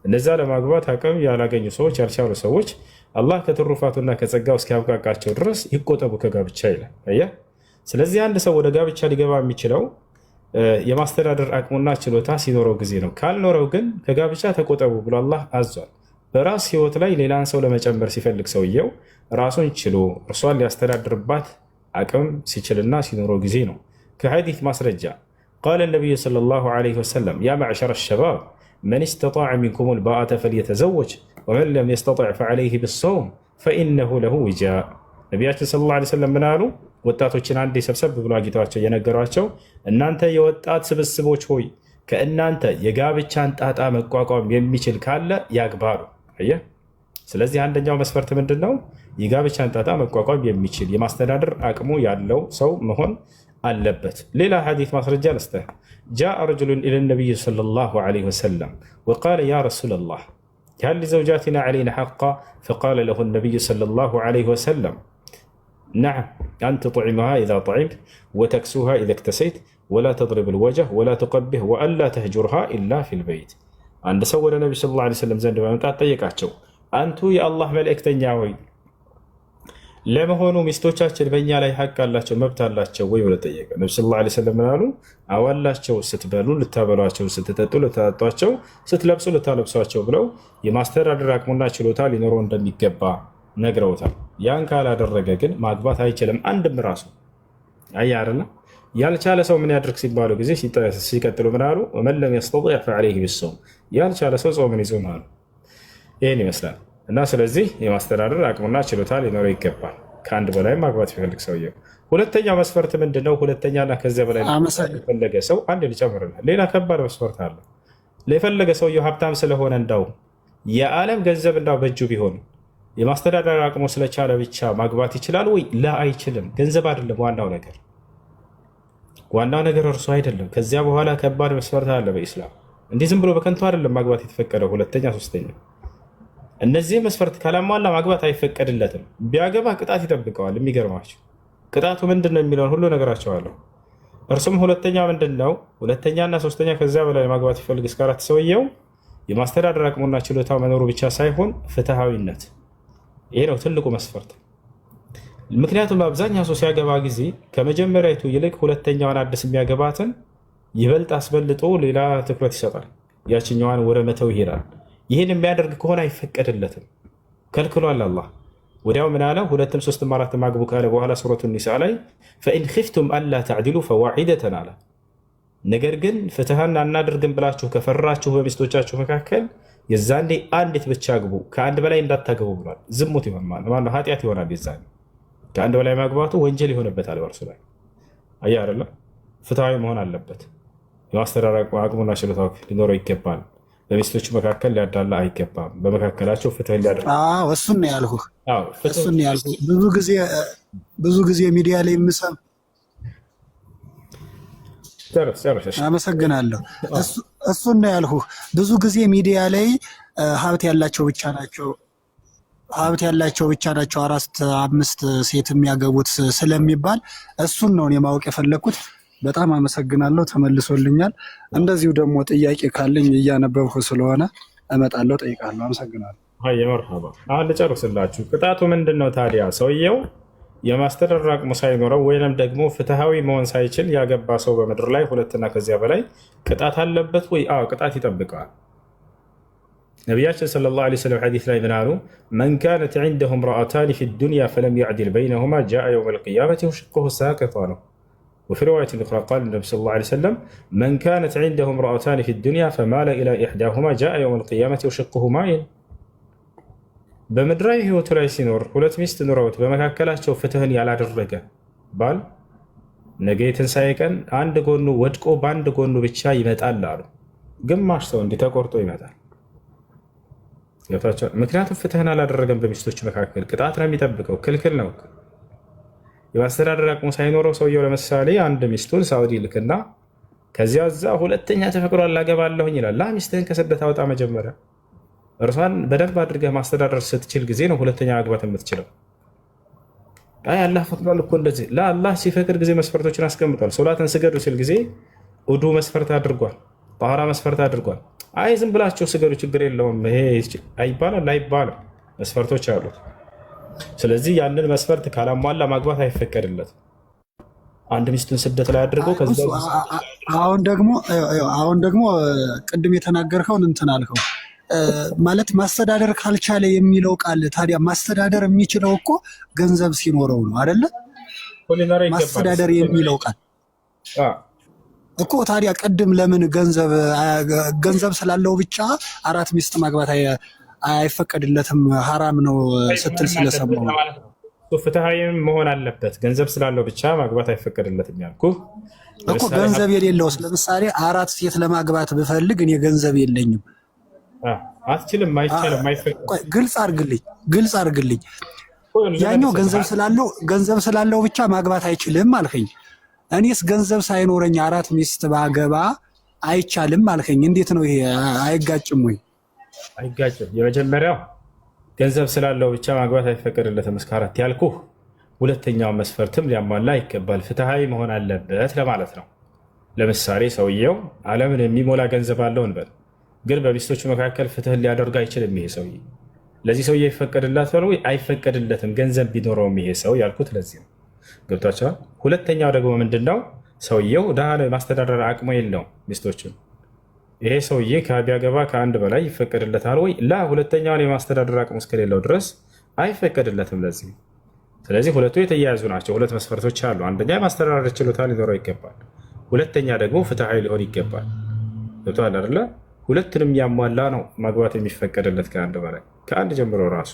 እነዛ ለማግባት አቅም ያላገኙ ሰዎች፣ ያልቻሉ ሰዎች አላህ ከትሩፋቱና ከጸጋው እስኪያብቃቃቸው ድረስ ይቆጠቡ ከጋብቻ ይላል። አየህ። ስለዚህ አንድ ሰው ወደ ጋብቻ ሊገባ የሚችለው የማስተዳደር አቅሙና ችሎታ ሲኖረው ጊዜ ነው። ካልኖረው ግን ከጋብቻ ተቆጠቡ ብሎ አላህ አዟል። በራስ ህይወት ላይ ሌላን ሰው ለመጨመር ሲፈልግ ሰውየው ራሱን ችሎ እርሷን ሊያስተዳድርባት አቅም ሲችልና ሲኖረው ጊዜ ነው። ከሐዲስ ማስረጃ ቃለ ነቢዩ ሰለላሁ ዐለይሂ ወሰለም ያ መዕሸረ ሸባብ መን ስተጣዐ ሚንኩም ልባአተ ፈልየተዘወጅ ወመን ለም የስተጣዕ ፈዐለይህ ብሰውም ፈኢነሁ ለሁ ዊጃእ። ነቢያችን ሰለላሁ ዐለይሂ ወሰለም ምን አሉ? ወጣቶችን አንዴ ሰብሰብ ብሎ አግኝተዋቸው የነገሯቸው እናንተ የወጣት ስብስቦች ሆይ ከእናንተ የጋብቻን ጣጣ መቋቋም የሚችል ካለ ያግባሉ። አየህ። ስለዚህ አንደኛው መስፈርት ምንድን ነው? የጋብቻን ጣጣ መቋቋም የሚችል የማስተዳደር አቅሙ ያለው ሰው መሆን አለበት። ሌላ ሐዲስ ማስረጃ ልስጥህ። ጃአ ረጁሉን ኢለ ነቢይ ሰለላሁ ዐለይሂ ወሰለም ወቃለ ያ ረሱለላህ هل لزوجاتنا علينا حقا؟ فقال له النبي صلى الله عليه وسلم نعم، أن تطعمها إذا طعمت وتكسوها إذا اكتسيت ولا تضرب الوجه ولا تقبه وألا تهجرها إلا في البيت. عند سول النبي صلى الله عليه وسلم زند بمتى ጠየቃቸው አንቱ የአላህ መልእክተኛ ወይ ለመሆኑ ሚስቶቻችን በእኛ ላይ ሐቅ አላቸው መብት አላቸው ወይ ብሎ ጠየቀ። ነብዩ ሰለላሁ ዐለይሂ ወሰለም ምን አሉ? አዋላቸው፣ ስትበሉ ልታበሏቸው፣ ስትጠጡ ልታጠጧቸው፣ ስትለብሱ ልታለብሷቸው ብለው የማስተዳደር አቅሙና ችሎታ ሊኖረው እንደሚገባ ነግረውታል። ያን ካላደረገ ግን ማግባት አይችልም። አንድም ራሱ አይደለ ያልቻለ ሰው ምን ያድርግ ሲባሉ ጊዜ ሲቀጥሉ ምን አሉ? ወመን ለም የስተጢዕ ፈዐለይህ ቢሶም፣ ያልቻለ ሰው ጾምን ይጾም አሉ። ይህን ይመስላል። እና ስለዚህ የማስተዳደር አቅሙና ችሎታ ሊኖረው ይገባል። ከአንድ በላይ ማግባት ይፈልግ ሰውየው። ሁለተኛው መስፈርት ምንድነው? ሁለተኛና ከዚያ በላይ የፈለገ ሰው አንድ ሊጨምርልህ ሌላ ከባድ መስፈርት አለ። ለፈለገ ሰውየው ሀብታም ስለሆነ እንዳው የዓለም ገንዘብ እንዳው በእጁ ቢሆን የማስተዳደር አቅሙ ስለቻለ ብቻ ማግባት ይችላል ወይ? ላ አይችልም። ገንዘብ አይደለም ዋናው ነገር፣ ዋናው ነገር እርሱ አይደለም። ከዚያ በኋላ ከባድ መስፈርት አለ በኢስላም። እንዲህ ዝም ብሎ በከንቱ አይደለም ማግባት የተፈቀደው። ሁለተኛ ሶስተኛ እነዚህ መስፈርት ካላሟላ ማግባት አይፈቀድለትም። ቢያገባ ቅጣት ይጠብቀዋል። የሚገርማቸው ቅጣቱ ምንድን ነው የሚለውን ሁሉ ነገራቸዋለሁ። እርሱም ሁለተኛ ምንድን ነው? ሁለተኛና ሶስተኛ ከዚያ በላይ ማግባት ይፈልግ እስከ 4 ሰውየው የማስተዳደር አቅሙና ችሎታው መኖሩ ብቻ ሳይሆን ፍትሃዊነት፣ ይሄ ነው ትልቁ መስፈርት። ምክንያቱም አብዛኛው ሰው ሲያገባ ጊዜ ከመጀመሪያዊቱ ይልቅ ሁለተኛዋን አዲስ የሚያገባትን ይበልጥ አስበልጦ ሌላ ትኩረት ይሰጣል፣ ያችኛዋን ወደ መተው ይሄዳል። ይህን የሚያደርግ ከሆነ አይፈቀድለትም፣ ከልክሏል አላህ። ወዲያው ምን አለ? ሁለትም ሶስትም አራትም አግቡ ካለ በኋላ ሱረቱ ኒሳ ላይ ፈኢን ኺፍቱም አላ ተዕዲሉ ፈዋሒደተን አለ። ነገር ግን ፍትሃን አናደርግም ብላችሁ ከፈራችሁ በሚስቶቻችሁ መካከል የዛኔ አንዲት ብቻ አግቡ፣ ከአንድ በላይ እንዳታገቡ ብሏል። ዝሙት ይሆናል ማነው ኃጢአት ይሆናል። የዛኔ ከአንድ በላይ ማግባቱ ወንጀል ይሆንበታል በእርሱ ላይ። አየህ አይደለ? ፍትሃዊ መሆን አለበት። የማስተዳደር አቅሙና ችሎታው ሊኖረው ይገባል። በሚስቶቹ መካከል ሊያዳላ አይገባም። በመካከላቸው ፍትህ ሊያደርግ እሱን ነው ያልኩህ። ብዙ ጊዜ ሚዲያ ላይ የምሰማ አመሰግናለሁ። እሱን ነው ያልኩህ። ብዙ ጊዜ ሚዲያ ላይ ሀብት ያላቸው ብቻ ናቸው 4-5 ሴት የሚያገቡት ስለሚባል እሱን ነው እኔ ማወቅ የፈለግኩት። በጣም አመሰግናለሁ፣ ተመልሶልኛል። እንደዚሁ ደግሞ ጥያቄ ካለኝ እያነበብኩ ስለሆነ እመጣለሁ፣ ጠይቃለሁ። አመሰግናለሁ። መርሐባ። አሁን ልጨርስላችሁ። ቅጣቱ ምንድን ነው ታዲያ? ሰውየው የማስተዳደር አቅሙ ሳይኖረው ወይንም ደግሞ ፍትሃዊ መሆን ሳይችል ያገባ ሰው በምድር ላይ ሁለትና ከዚያ በላይ ቅጣት አለበት ወይ? ቅጣት ይጠብቀዋል። ነቢያችን ሰለላሁ ዐለይሂ ወሰለም ሐዲስ ላይ ምን አሉ? መን ካነት ዐንደሁ እምረአታኒ ፊ ዱንያ ፈለም ያዕዲል በይነሁማ ጃአ የውመል ቂያመቲ ወሽቁሁ ሳቂጣ ነው። وفي رواية أخرى قال النبي صلى الله عليه وسلم من كانت عنده امرأتان في الدنيا فمال إلى إحداهما جاء يوم القيامة وشقه مائل በምድራዊ ህይወቱ ላይ ሲኖር ሁለት ሚስት ኑረውት በመካከላቸው ፍትህን ያላደረገ ባል ነገ የትንሣኤ ቀን አንድ ጎኑ ወድቆ በአንድ ጎኑ ብቻ ይመጣል አሉ። ግማሽ ሰው እንዲህ ተቆርጦ ይመጣል። ምክንያቱም ፍትህን አላደረገም። በሚስቶች መካከል ቅጣት ነው የሚጠብቀው፣ ክልክል ነው። የማስተዳደር አቅሙ ሳይኖረው ሰውየው ለምሳሌ አንድ ሚስቱን ሳውዲ ልክና ከዚያ እዛ ሁለተኛ ተፈቅሯል ላገባለሁኝ ይላል። ሚስትህን ከስደት አውጣ መጀመሪያ። እርሷን በደንብ አድርገህ ማስተዳደር ስትችል ጊዜ ነው ሁለተኛ ማግባት የምትችለው። አላህ ፈቅዷል እኮ እንደዚህ። ለአላህ ሲፈቅድ ጊዜ መስፈርቶችን አስቀምጧል። ሶላትን ስገዱ ሲል ጊዜ ውዱ መስፈርት አድርጓል፣ ጣህራ መስፈርት አድርጓል። ዝም ብላችሁ ስገዱ ችግር የለውም ይሄ አይባልም አይባልም፣ መስፈርቶች አሉት። ስለዚህ ያንን መስፈርት ካላሟላ ማግባት አይፈቀድለትም። አንድ ሚስቱን ስደት ላይ አድርገው አሁን ደግሞ ቅድም የተናገርከውን እንትን አልከው ማለት ማስተዳደር ካልቻለ የሚለው ቃል ታዲያ ማስተዳደር የሚችለው እኮ ገንዘብ ሲኖረው ነው አይደለ? ማስተዳደር የሚለው ቃል እኮ ታዲያ ቅድም ለምን ገንዘብ ስላለው ብቻ 4 ሚስት ማግባት አይፈቀድለትም ሐራም ነው ስትል ስለሰማሁ ነው። ፍትሃዊ መሆን አለበት። ገንዘብ ስላለው ብቻ ማግባት አይፈቀድለትም ያልኩህ እኮ ገንዘብ የሌለውስ ለምሳሌ 4 ሴት ለማግባት ብፈልግ እኔ ገንዘብ የለኝም አትችልም፣ አይቻልም፣ አይፈቀድም። ግልጽ አድርግልኝ። ያኛው ገንዘብ ስላለው ብቻ ማግባት አይችልም አልከኝ። እኔስ ገንዘብ ሳይኖረኝ 4 ሚስት ባገባ አይቻልም አልከኝ። እንዴት ነው ይሄ? አይጋጭም ወይ? አይጋጭም። የመጀመሪያው ገንዘብ ስላለው ብቻ ማግባት አይፈቀድለትም እስከ 4 ያልኩህ፣ ሁለተኛው መስፈርትም ሊያሟላ ይገባል። ፍትሃዊ መሆን አለበት ለማለት ነው። ለምሳሌ ሰውየው ዓለምን የሚሞላ ገንዘብ አለው እንበል፣ ግን በሚስቶቹ መካከል ፍትህን ሊያደርግ አይችልም። ይሄ ሰውዬ ለዚህ ሰውዬ ይፈቀድላታል ወይ? አይፈቀድለትም፣ ገንዘብ ቢኖረውም ይሄ ሰው ያልኩት ለዚህ ነው። ገብቷቸዋል። ሁለተኛው ደግሞ ምንድነው? ሰውየው ድሃ ማስተዳደር አቅሙ የለውም ሚስቶችን። ይሄ ሰውዬ ቢያገባ ከአንድ በላይ ይፈቀድለታል ወይ? ሁለተኛውን የማስተዳደር አቅሙ እስከሌለው ድረስ አይፈቀድለትም። ለዚህ ስለዚህ ሁለቱ የተያያዙ ናቸው። ሁለት መስፈርቶች አሉ። አንደኛ የማስተዳደር ችሎታ ሊኖረው ይገባል። ሁለተኛ ደግሞ ፍትሃዊ ሊሆን ይገባል። ገብቶሃል አይደለ? ሁለቱንም ያሟላ ነው ማግባት የሚፈቀድለት ከአንድ በላይ ከአንድ ጀምሮ ራሱ።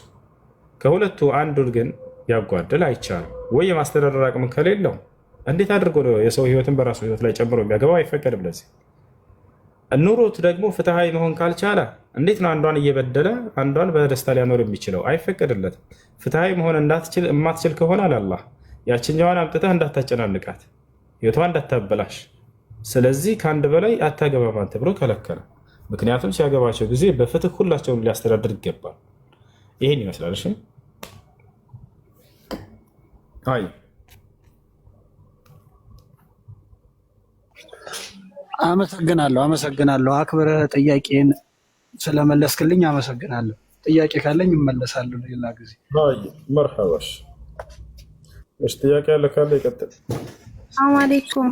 ከሁለቱ አንዱን ግን ያጓድል አይቻልም። ወይ የማስተዳደር አቅም ከሌለው እንዴት አድርጎ ነው የሰው ህይወትን በራሱ ህይወት ላይ ጨምሮ የሚያገባው? አይፈቀድም። ለዚህ ኑሮት ደግሞ ፍትሃዊ መሆን ካልቻለ እንዴት ነው አንዷን እየበደለ አንዷን በደስታ ሊያኖር የሚችለው? አይፈቀድለትም። ፍትሃዊ መሆን የማትችል ከሆነ አላህ ያችኛዋን አምጥተህ እንዳታጨናንቃት፣ ህይወቷን እንዳታበላሽ። ስለዚህ ከአንድ በላይ አታገባም ተብሎ ከለከለ። ምክንያቱም ሲያገባቸው ጊዜ በፍትህ ሁላቸውን ሊያስተዳድር ይገባል። ይሄን ይመስላል። እሺ አመሰግናለሁ። አክብረህ ጥያቄን ስለመለስክልኝ አመሰግናለሁ። ጥያቄ ካለኝ እመለሳለሁ ሌላ ጊዜ። አይ መርሐባሽ። እሺ ጥያቄ ያለ ካለ ይቀጥል። ሰላም አለይኩም።